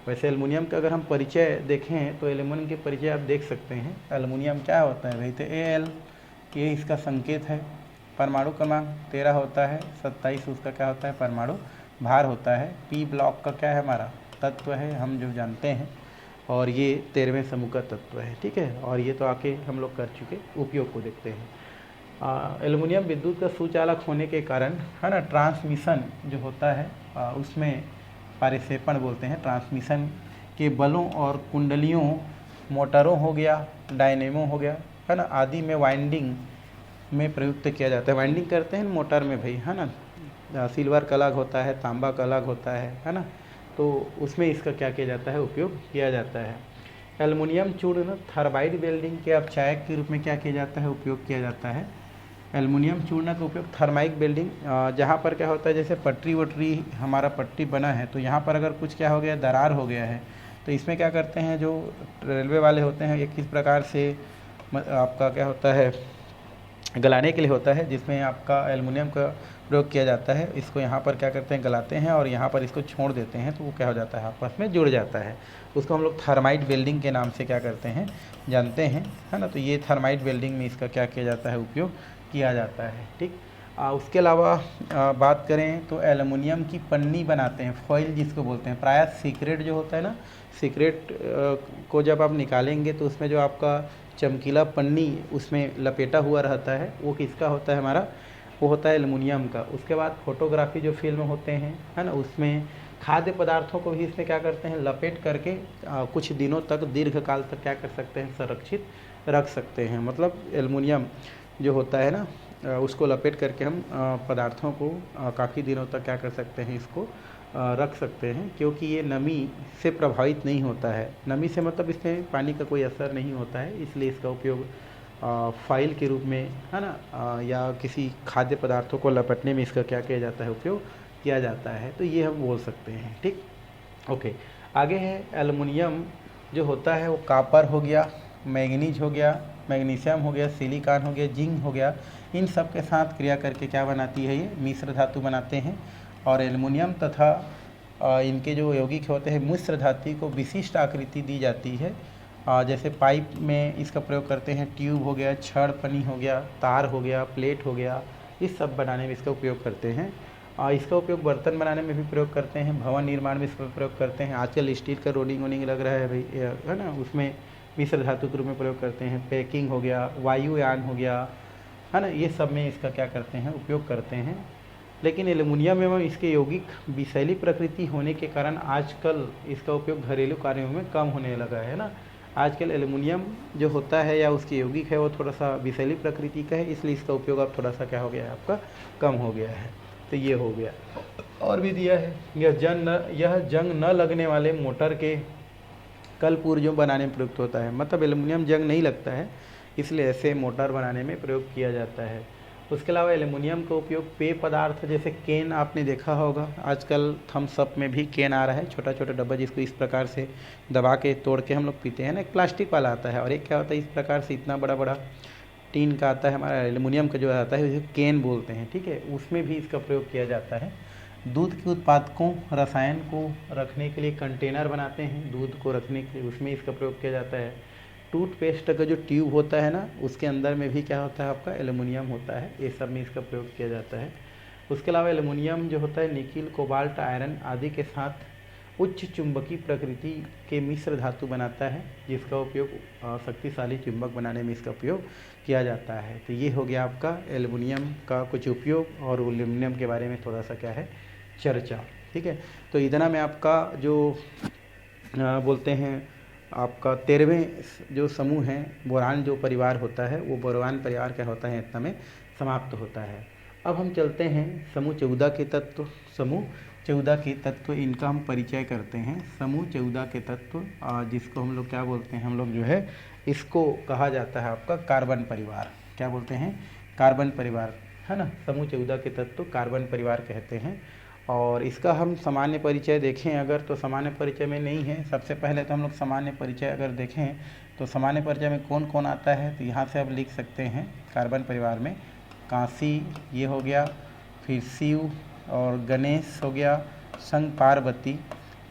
Speaker 1: वैसे एल्युमिनियम का अगर हम परिचय देखें तो एल्युमिनियम के परिचय आप देख सकते हैं। एल्युमिनियम क्या होता है भाई, तो Al ये इसका संकेत है। परमाणु क्रमांक 13 होता है, 27 उसका क्या होता है, परमाणु भार होता है। पी ब्लॉक का क्या है, हमारा तत्व है, हम जो जानते हैं, और ये 13वें समूह का तत्व है। ठीक है, और ये तो आके हम लोग कर चुके, उपयोग को देखते हैं। एल्युमिनियम विद्युत का सुचालक होने के कारण, है ना, ट्रांसमिशन जो होता है उसमें पारिक्षेपण बोलते हैं। ट्रांसमिशन के बलों और कुंडलियों, मोटरों हो गया, डायनेमो हो गया, है ना, आदि में वाइंडिंग में प्रयुक्त किया जाता है। वाइंडिंग करते हैं मोटर में भाई, है ना, सिल्वर का अलग होता है, तांबा का अलग होता है ना, तो उसमें इसका क्या किया जाता है, उपयोग किया जाता है। एल्युमिनियम चूर्ण थर्माइट वेल्डिंग के अपचायक के रूप में क्या किया जाता है, उपयोग किया जाता है। एल्युमिनियम चूर्ण का उपयोग थर्माइट वेल्डिंग, जहाँ पर क्या होता है, जैसे पटरी वटरी हमारा पट्टी बना है तो यहाँ पर अगर कुछ क्या हो गया, दरार हो गया है, तो इसमें क्या करते हैं, जो रेलवे वाले होते हैं, ये किस प्रकार से आपका क्या होता है, गलाने के लिए होता है, जिसमें आपका एल्युमिनियम का प्रयोग किया जाता है। इसको यहाँ पर क्या करते हैं, गलाते हैं और यहाँ पर इसको छोड़ देते हैं, तो वो क्या हो जाता है, आपस में जुड़ जाता है। उसको हम लोग थर्माइट वेल्डिंग के नाम से क्या करते हैं, जानते हैं, है ना। तो ये थर्माइट वेल्डिंग में इसका क्या किया जाता है, उपयोग किया जाता है। ठीक, उसके अलावा बात करें तो एल्युमिनियम की पन्नी बनाते हैं, फॉइल जिसको बोलते हैं। प्रायः सिगरेट जो होता है ना, सिगरेट को जब आप निकालेंगे तो उसमें जो आपका चमकीला पन्नी उसमें लपेटा हुआ रहता है, वो किसका होता है, हमारा वो होता है एल्युमिनियम का। उसके बाद फोटोग्राफी जो फिल्म होते हैं, है ना, उसमें खाद्य पदार्थों को भी इसमें क्या करते हैं, लपेट करके कुछ दिनों तक, दीर्घ काल तक क्या कर सकते हैं, संरक्षित रख सकते हैं। मतलब एल्युमिनियम जो होता है ना, उसको लपेट करके हम पदार्थों को काफ़ी दिनों तक क्या कर सकते हैं, इसको रख सकते हैं, क्योंकि ये नमी से प्रभावित नहीं होता है। नमी से मतलब इसमें पानी का कोई असर नहीं होता है, इसलिए इसका उपयोग फाइल के रूप में, है ना, या किसी खाद्य पदार्थों को लपेटने में इसका क्या किया जाता है, उपयोग किया जाता है। तो ये हम बोल सकते हैं। ठीक, ओके। आगे है एल्युमिनियम जो होता है वो कॉपर हो गया, मैग्नीज हो गया, मैग्नीशियम हो गया, सिलिकॉन हो गया, जिंक हो गया, इन सब के साथ क्रिया करके क्या बनाती है, ये मिश्र धातु बनाते हैं। और एल्युमिनियम तथा इनके जो यौगिक होते हैं मिश्र धातु को विशिष्ट आकृति दी जाती है। जैसे पाइप में इसका प्रयोग करते हैं, ट्यूब हो गया, छड़ पनी हो गया, तार हो गया, प्लेट हो गया, इस सब बनाने में इसका उपयोग करते हैं। इसका उपयोग बर्तन बनाने में भी प्रयोग करते हैं, भवन निर्माण में इसका प्रयोग करते हैं। आजकल स्टील का रोडिंग वोडिंग लग रहा है भाई, है ना, उसमें मिश्र धातु के रूप में प्रयोग करते हैं। पैकिंग हो गया, वायुयान हो गया, है ना, ये सब में इसका क्या करते हैं, उपयोग करते हैं। लेकिन एल्युमिनियम एवं इसके यौगिक विषैली प्रकृति होने के कारण आजकल इसका उपयोग घरेलू कार्यों में कम होने लगा है ना। आजकल एल्युमिनियम जो होता है या उसके यौगिक है वो थोड़ा सा विषैली प्रकृति का है, इसलिए इसका उपयोग अब थोड़ा सा क्या हो गया है, आपका कम हो गया है। तो ये हो गया। और भी दिया है, यह जंग न लगने वाले मोटर के कल पुर्जों बनाने में प्रयुक्त होता है। मतलब एल्युमिनियम जंग नहीं लगता है, इसलिए ऐसे मोटर बनाने में प्रयोग किया जाता है। उसके अलावा एल्युमिनियम का उपयोग पेय पदार्थ जैसे केन, आपने देखा होगा आजकल थम्स अप में भी केन आ रहा है, छोटा छोटा डब्बा, जिसको इस प्रकार से दबा के तोड़ के हम लोग पीते हैं ना। एक प्लास्टिक वाला आता है और एक क्या होता है, इस प्रकार से इतना बड़ा बड़ा टीन का आता है, हमारा एल्युमिनियम का जो आता है उसे केन बोलते हैं। ठीक है, उसमें भी इसका प्रयोग किया जाता है। दूध के उत्पादकों रसायन को रखने के लिए कंटेनर बनाते हैं, दूध को रखने के लिए, उसमें इसका प्रयोग किया जाता है। टूथपेस्ट का जो ट्यूब होता है ना, उसके अंदर में भी क्या होता है, आपका एल्युमिनियम होता है। ये सब में इसका प्रयोग किया जाता है। उसके अलावा एल्युमिनियम जो होता है निकिल, कोबाल्ट, आयरन आदि के साथ उच्च चुंबकीय प्रकृति के मिश्र धातु बनाता है, जिसका उपयोग शक्तिशाली चुंबक बनाने में इसका उपयोग किया जाता है। तो ये हो गया आपका एल्युमिनियम का कुछ उपयोग और एल्युमिनियम के बारे में थोड़ा सा क्या है, चर्चा। ठीक है, तो इतना मैं आपका जो बोलते हैं आपका 13वें जो समूह है, बोरान जो परिवार होता है, वो बोरान परिवार क्या होता है, इतना में समाप्त होता है। अब हम चलते हैं समूह 14 के तत्व। समूह 14 के तत्व, इनका हम परिचय करते हैं। समूह 14 के तत्व जिसको हम लोग क्या बोलते हैं, हम लोग जो है इसको कहा जाता है आपका कार्बन परिवार। क्या बोलते हैं, कार्बन परिवार, है ना। समूह 14 के तत्व कार्बन परिवार कहते हैं। और इसका हम सामान्य परिचय देखें अगर, तो सामान्य परिचय में नहीं है। सबसे पहले तो हम लोग सामान्य परिचय अगर देखें तो सामान्य परिचय में कौन कौन आता है, तो यहाँ से आप लिख सकते हैं कार्बन परिवार में कांसी ये हो गया, फिर शिव और गणेश हो गया, संग पार्वती,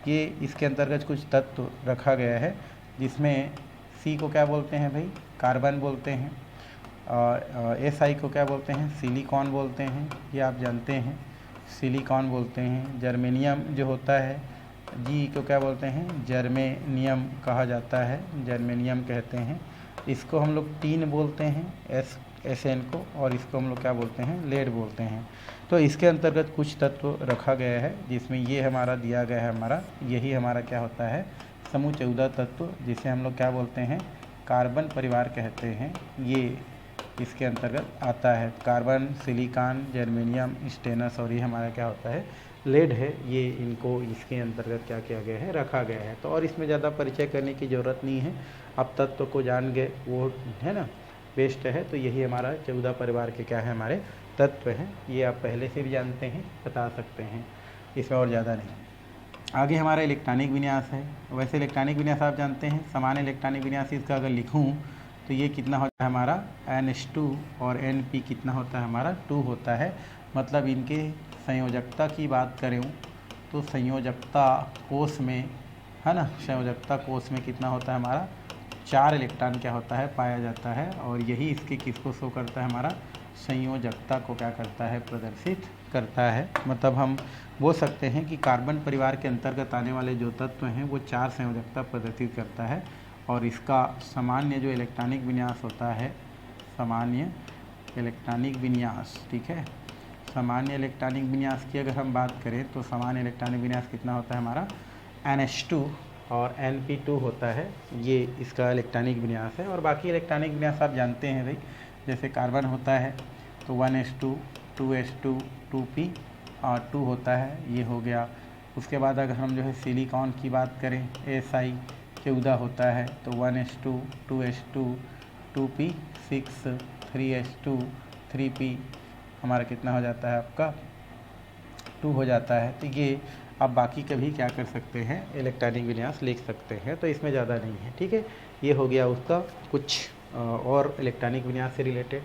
Speaker 1: ये इसके अंतर्गत कुछ तत्व रखा गया है, जिसमें सी को क्या बोलते हैं भाई, कार्बन बोलते हैं। एस आई को क्या बोलते हैं, सिलिकॉन बोलते हैं, ये आप जानते हैं, सिलिकॉन बोलते हैं। जर्मेनियम जो होता है, जी को क्या बोलते हैं, जर्मेनियम कहा जाता है, जर्मेनियम कहते हैं। इसको हम लोग टीन बोलते हैं, एस एन को, और इसको हम लोग क्या बोलते हैं, लेड बोलते हैं। तो इसके अंतर्गत कुछ तत्व रखा गया है, जिसमें ये हमारा दिया गया है, हमारा यही हमारा क्या होता है, समूह 14 तत्व, जिसे हम लोग क्या बोलते हैं, कार्बन परिवार कहते हैं। ये इसके अंतर्गत आता है। कार्बन, सिलिकॉन, जर्मेनियम, स्टेनस, और ये हमारा क्या होता है, लेड है। ये इनको इसके अंतर्गत क्या किया गया है, रखा गया है। तो और इसमें ज़्यादा परिचय करने की ज़रूरत नहीं है, अब तत्व को जान गए वो, है ना, बेस्ट है। तो यही हमारा 14 परिवार के क्या है, हमारे तत्व हैं। ये आप पहले से भी जानते हैं, बता सकते हैं, इसमें और ज़्यादा नहीं। आगे हमारा इलेक्ट्रॉनिक विन्यास है। वैसे इलेक्ट्रॉनिक विन्यास आप जानते हैं, समान इलेक्ट्रॉनिक विन्यास इसका अगर लिखूँ तो ये कितना होता है हमारा, NH2, और NP कितना होता है हमारा, 2 होता है। मतलब इनके संयोजकता की बात करें तो संयोजकता कोष में, है ना, संयोजकता कोष में कितना होता है हमारा, 4 इलेक्ट्रॉन क्या होता है, पाया जाता है। और यही इसके किसको शो करता है, हमारा संयोजकता को क्या करता है, प्रदर्शित करता है। मतलब हम बोल सकते हैं कि कार्बन परिवार के अंतर्गत आने वाले जो तत्व हैं वो 4 संयोजकता प्रदर्शित करता है। और इसका सामान्य जो इलेक्ट्रॉनिक विन्यास होता है, सामान्य इलेक्ट्रॉनिक विन्यास, ठीक है, सामान्य इलेक्ट्रॉनिक विन्यास की अगर हम बात करें तो सामान्य इलेक्ट्रॉनिक विन्यास कितना होता है हमारा NH2 और Np2 होता है, ये इसका इलेक्ट्रॉनिक विन्यास है। और बाकी इलेक्ट्रॉनिक विन्यास आप जानते हैं भाई, जैसे कार्बन होता है तो 1s2 2s2 2p और 2 होता है, ये हो गया। उसके बाद अगर हम जो है सिलिकॉन की बात करें Si14 होता है तो 1s2 2s2 2p 6 3s2 3p हमारा कितना हो जाता है आपका 2 हो जाता है। तो ये आप बाकी का भी क्या कर सकते हैं इलेक्ट्रॉनिक विन्यास लिख सकते हैं, तो इसमें ज़्यादा नहीं है, ठीक है। ये हो गया उसका कुछ और इलेक्ट्रॉनिक विन्यास से रिलेटेड।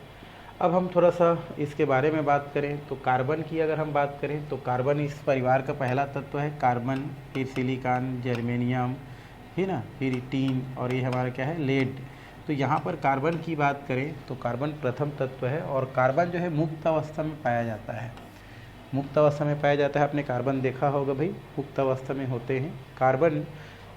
Speaker 1: अब हम थोड़ा सा इसके बारे में बात करें तो कार्बन की अगर हम बात करें तो कार्बन इस परिवार का पहला तत्व है। कार्बन, फिर सिलिकॉन, जर्मेनियम, है ना, फिर टीन और ये हमारा क्या है लेड। तो यहाँ पर कार्बन की बात करें तो कार्बन प्रथम तत्व है और कार्बन जो है मुक्त अवस्था में पाया जाता है। मुक्त अवस्था में पाया जाता है, आपने कार्बन देखा होगा भाई, मुक्त अवस्था में होते हैं। कार्बन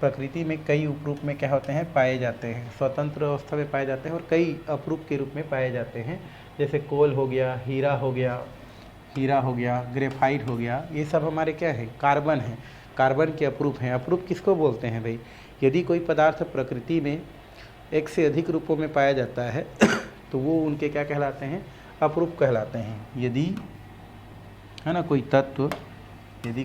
Speaker 1: प्रकृति में कई उपरूप में क्या होते हैं पाए जाते हैं, स्वतंत्र अवस्था में पाए जाते हैं और कई अपरूप के रूप में पाए जाते हैं, जैसे कोल हो गया, हीरा हो गया, ग्रेफाइट हो गया, ये सब हमारे क्या है कार्बन है, कार्बन के अपरूप हैं। अपरूप किसको बोलते हैं भाई, यदि कोई पदार्थ प्रकृति में एक से अधिक रूपों में पाया जाता है तो वो उनके क्या कहलाते हैं अपरूप कहलाते हैं। यदि है ना कोई तत्व प्रकृति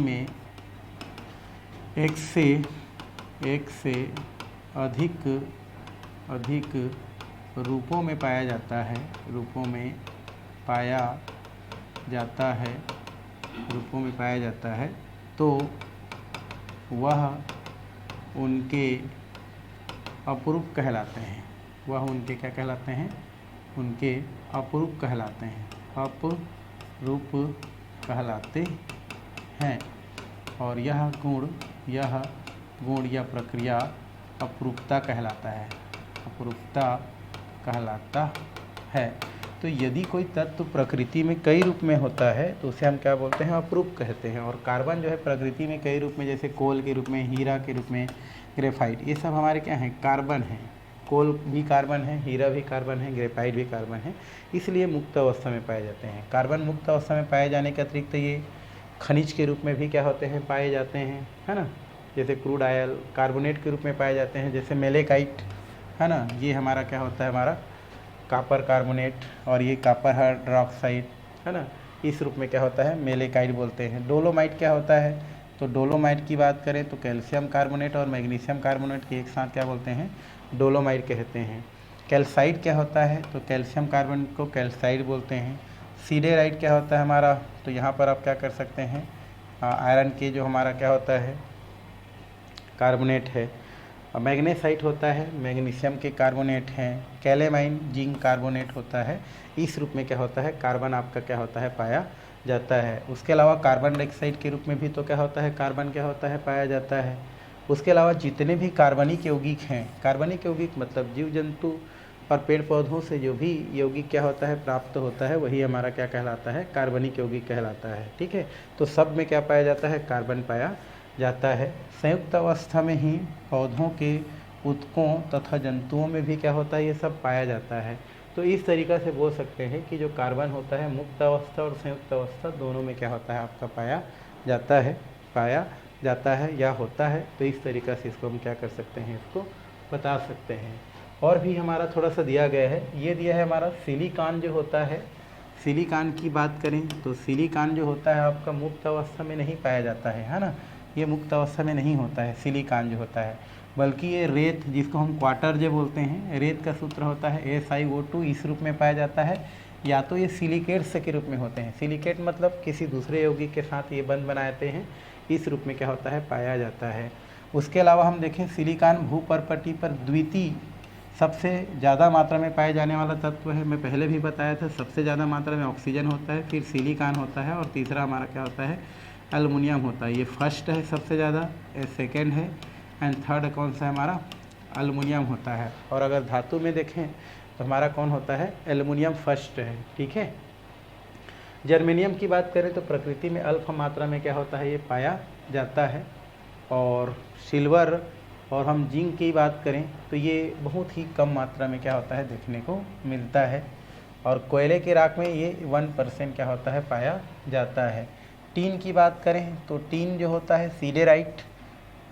Speaker 1: में एक से अधिक रूपों में पाया जाता है तो वह उनके अपरूप कहलाते हैं। वह उनके क्या कहलाते हैं, उनके अपरूप कहलाते हैं, अपरूप कहलाते हैं। और यह गुण या प्रक्रिया अपरूपता कहलाता है। तो यदि कोई तत्व प्रकृति में कई रूप में होता है तो उसे हम क्या बोलते हैं अपरूप कहते हैं। और कार्बन जो है प्रकृति में कई रूप में, जैसे कोल के रूप में, हीरा के रूप में, ग्रेफाइट, ये सब हमारे क्या हैं कार्बन हैं। कोल भी कार्बन है, हीरा भी कार्बन है, ग्रेफाइट भी कार्बन है, इसलिए मुक्त अवस्था में पाए जाते हैं। कार्बन मुक्त अवस्था में पाए जाने के अतिरिक्त ये खनिज के रूप में भी क्या होते हैं पाए जाते हैं, है ना, जैसे क्रूड ऑयल, कार्बोनेट के रूप में पाए जाते हैं, जैसे मेलेकाइट, है ना, ये हमारा क्या होता है हमारा कॉपर कार्बोनेट, और ये कॉपर हाइड्रोक्साइड, है ना, इस रूप में क्या होता है मेलेकाइट बोलते हैं। डोलोमाइट क्या होता है, तो डोलोमाइट की बात करें तो कैल्शियम कार्बोनेट और मैग्नीशियम कार्बोनेट के एक साथ क्या बोलते हैं डोलोमाइट कहते हैं। कैल्साइट क्या होता है, तो कैल्शियम कार्बोनेट को कैल्साइट बोलते हैं। सीडेराइट क्या होता है हमारा, तो यहाँ पर आप क्या कर सकते हैं आयरन के जो हमारा क्या होता है कार्बोनेट है। मैग्नेसाइट होता है, मैग्नीशियम के कार्बोनेट हैं। कैलेमाइन जिंक कार्बोनेट होता है। इस रूप में क्या होता है कार्बन आपका क्या होता है पाया जाता है। उसके अलावा कार्बन डाइऑक्साइड के रूप में भी तो क्या होता है कार्बन क्या होता है पाया जाता है। उसके अलावा जितने भी कार्बनिक यौगिक हैं, कार्बनिक यौगिक मतलब जीव जंतु और पेड़ पौधों से जो भी यौगिक क्या होता है प्राप्त होता है वही हमारा क्या कहलाता है कार्बनिक यौगिक कहलाता है। ठीक है, तो सब में क्या पाया जाता है कार्बन पाया जाता है। संयुक्त अवस्था में ही पौधों के ऊतकों तथा जंतुओं में भी क्या होता है ये सब पाया जाता है। तो इस तरीक़ा से बोल सकते हैं कि जो कार्बन होता है मुक्त अवस्था और संयुक्त अवस्था दोनों में क्या होता है आपका पाया जाता है या होता है। तो इस तरीक़ा से इसको हम क्या कर सकते हैं इसको बता सकते हैं। और भी हमारा थोड़ा सा दिया गया है, ये दिया है हमारा सिलिकॉन जो होता है। सिलिकॉन की बात करें तो सिलिकॉन जो होता है आपका मुक्त अवस्था में नहीं पाया जाता है ना, ये मुक्त अवस्था में नहीं होता है सिलिकॉन जो होता है, बल्कि ये रेत जिसको हम क्वार्टर जो बोलते हैं, रेत का सूत्र होता है SiO2, इस रूप में पाया जाता है। या तो ये सिलिकेट्स के रूप में होते हैं, सिलिकेट मतलब किसी दूसरे यौगिक के साथ ये बंध बनाते हैं, इस रूप में क्या होता है पाया जाता है। उसके अलावा हम देखें सिलिकॉन भूपर्पटी पर द्वितीय सबसे ज़्यादा मात्रा में पाए जाने वाला तत्व है। मैं पहले भी बताया था सबसे ज़्यादा मात्रा में ऑक्सीजन होता है, फिर सिलिकॉन होता है और तीसरा हमारा क्या होता है एल्युमिनियम होता है। ये फर्स्ट है सबसे ज़्यादा, सेकेंड है एंड थर्ड कौन सा है हमारा एल्युमिनियम होता है। और अगर धातु में देखें तो हमारा कौन होता है एल्युमिनियम फर्स्ट है। ठीक है, जर्मेनियम की बात करें तो प्रकृति में अल्प मात्रा में क्या होता है ये पाया जाता है। और सिल्वर और हम जिंक की बात करें तो ये बहुत ही कम मात्रा में क्या होता है देखने को मिलता है। और कोयले की राख में ये 1% क्या होता है पाया जाता है। टीन की बात करें तो टीन जो होता है सिडेराइट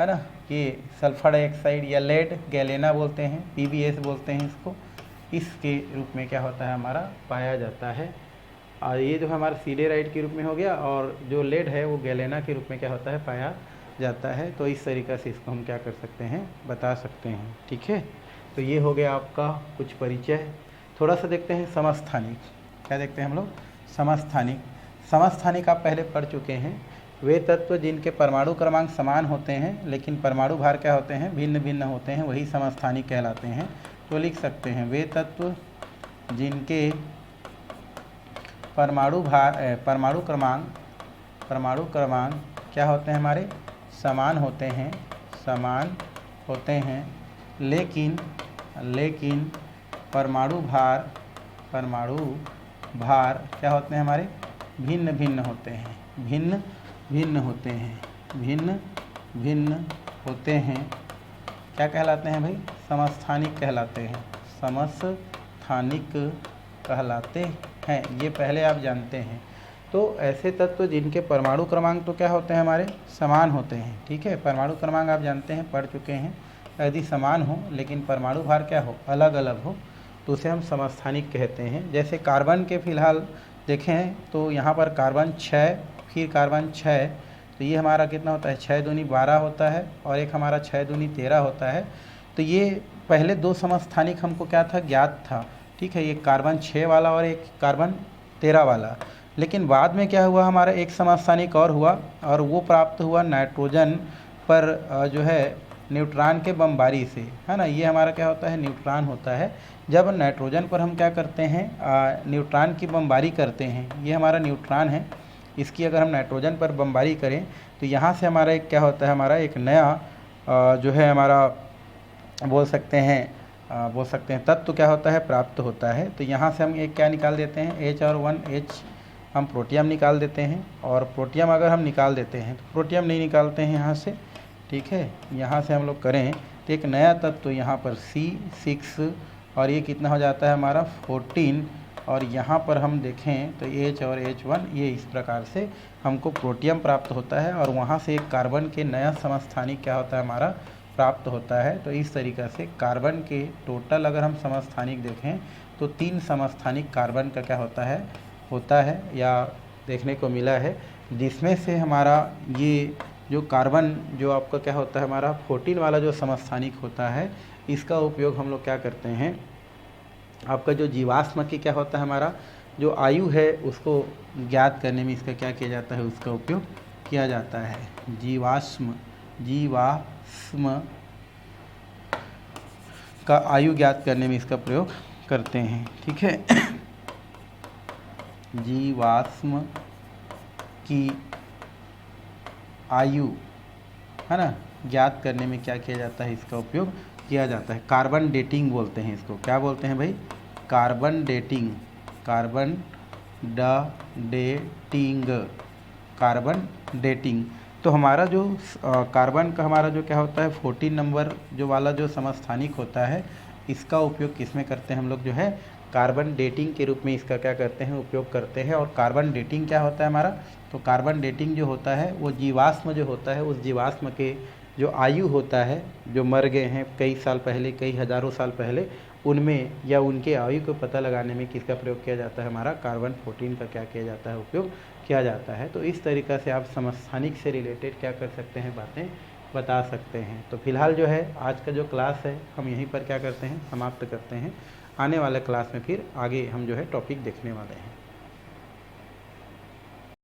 Speaker 1: है ना, ये सल्फर डाइऑक्साइड या लेड गैलेना बोलते हैं, PbS बोलते हैं इसको, इसके रूप में क्या होता है हमारा पाया जाता है। और ये जो हमारा सिडेराइट के रूप में हो गया और जो लेड है वो गैलेना के रूप में क्या होता है पाया जाता है। तो इस तरीक़े से इसको हम क्या कर सकते हैं बता सकते हैं। ठीक है, तो ये हो गया आपका कुछ परिचय। थोड़ा सा देखते हैं समस्थानिक। क्या देखते हैं हम लोग? समस्थानिक। समस्थानिक आप पहले पढ़ चुके हैं। वे तत्व जिनके परमाणु क्रमांक समान होते हैं लेकिन परमाणु भार क्या होते हैं भिन्न भिन्न होते हैं, वही समस्थानिक कहलाते हैं। तो लिख सकते हैं वे तत्व जिनके परमाणु क्रमांक क्या होते हैं हमारे समान होते हैं लेकिन परमाणु भार क्या होते हैं हमारे भिन्न भिन्न होते हैं। क्या कहलाते हैं भाई? समस्थानिक कहलाते हैं। समस्थानिक कहलाते हैं, ये पहले आप जानते हैं। तो ऐसे तत्व जिनके परमाणु क्रमांक तो क्या होते हैं हमारे समान होते हैं। ठीक है, परमाणु क्रमांक आप जानते हैं, पढ़ चुके हैं। यदि समान हो लेकिन परमाणु भार क्या हो अलग अलग हो तो उसे हम समस्थानिक कहते हैं। जैसे कार्बन के फिलहाल देखें तो यहाँ पर कार्बन 6, फिर कार्बन 6, तो ये हमारा कितना होता है 6 दूनी 12 होता है और एक हमारा 6 दूनी 13 होता है। तो ये पहले दो समस्थानिक हमको क्या था ज्ञात था। ठीक है, ये कार्बन 6 वाला और एक कार्बन 13 वाला। लेकिन बाद में क्या हुआ हमारा एक समस्थानिक और हुआ और वो प्राप्त हुआ नाइट्रोजन पर जो है न्यूट्रॉन के बमबारी से, है ना। ये हमारा क्या होता है न्यूट्रॉन होता है। जब नाइट्रोजन पर हम क्या करते हैं न्यूट्रॉन की बमबारी करते हैं, ये हमारा न्यूट्रॉन है, इसकी अगर हम नाइट्रोजन पर बमबारी करें तो यहाँ से हमारा एक क्या होता है हमारा एक नया जो है हमारा बोल सकते हैं तत्व क्या होता है प्राप्त होता है। तो यहाँ से हम एक क्या निकाल देते हैं H और 1H हम प्रोटियम निकाल देते हैं। और प्रोटियम अगर हम निकाल देते हैं तो प्रोटियम नहीं निकालते हैं यहाँ से। ठीक है, यहाँ से हम लोग करें तो एक नया तत्व यहाँ पर C6 और ये कितना हो जाता है हमारा 14 और यहाँ पर हम देखें तो H और H1, ये इस प्रकार से हमको प्रोटियम प्राप्त होता है और वहाँ से एक कार्बन के नया समस्थानिक क्या होता है हमारा प्राप्त होता है। तो इस तरीक़ा से कार्बन के टोटल अगर हम समस्थानिक देखें तो 3 समस्थानिक कार्बन का क्या होता है या देखने को मिला है, जिसमें से हमारा ये जो कार्बन जो आपका क्या होता है हमारा 14 वाला जो समस्थानिक होता है, इसका उपयोग हम लोग क्या करते हैं आपका जो जीवाश्म की क्या होता है हमारा जो आयु है उसको ज्ञात करने में इसका क्या किया जाता है उसका उपयोग किया जाता है। जीवाश्म का आयु ज्ञात करने में इसका प्रयोग करते हैं। ठीक है, जीवाश्म की आयु है ना ज्ञात करने में क्या किया जाता है इसका उपयोग किया जाता है। कार्बन डेटिंग बोलते हैं इसको। क्या बोलते हैं भाई? Carbon dating. तो हमारा जो कार्बन का हमारा जो क्या होता है 14 नंबर जो वाला जो समस्थानिक होता है, इसका उपयोग किस में करते हैं हम लोग जो है कार्बन डेटिंग के रूप में इसका क्या करते हैं उपयोग करते हैं। और कार्बन डेटिंग क्या होता है हमारा? तो कार्बन डेटिंग जो होता है वो जीवाश्म जो होता है उस जीवाश्म के जो आयु होता है जो मर गए हैं कई साल पहले, कई हज़ारों साल पहले, उनमें या उनके आयु को पता लगाने में किसका प्रयोग किया जाता है हमारा कार्बन 14 का क्या किया जाता है उपयोग किया जाता है। तो इस तरीक़ा से आप समस्थानिक से रिलेटेड क्या कर सकते हैं बातें बता सकते हैं। तो फिलहाल जो है आज का जो क्लास है हम यहीं पर क्या करते हैं समाप्त करते हैं। आने वाले क्लास में फिर आगे हम जो है टॉपिक देखने वाले हैं।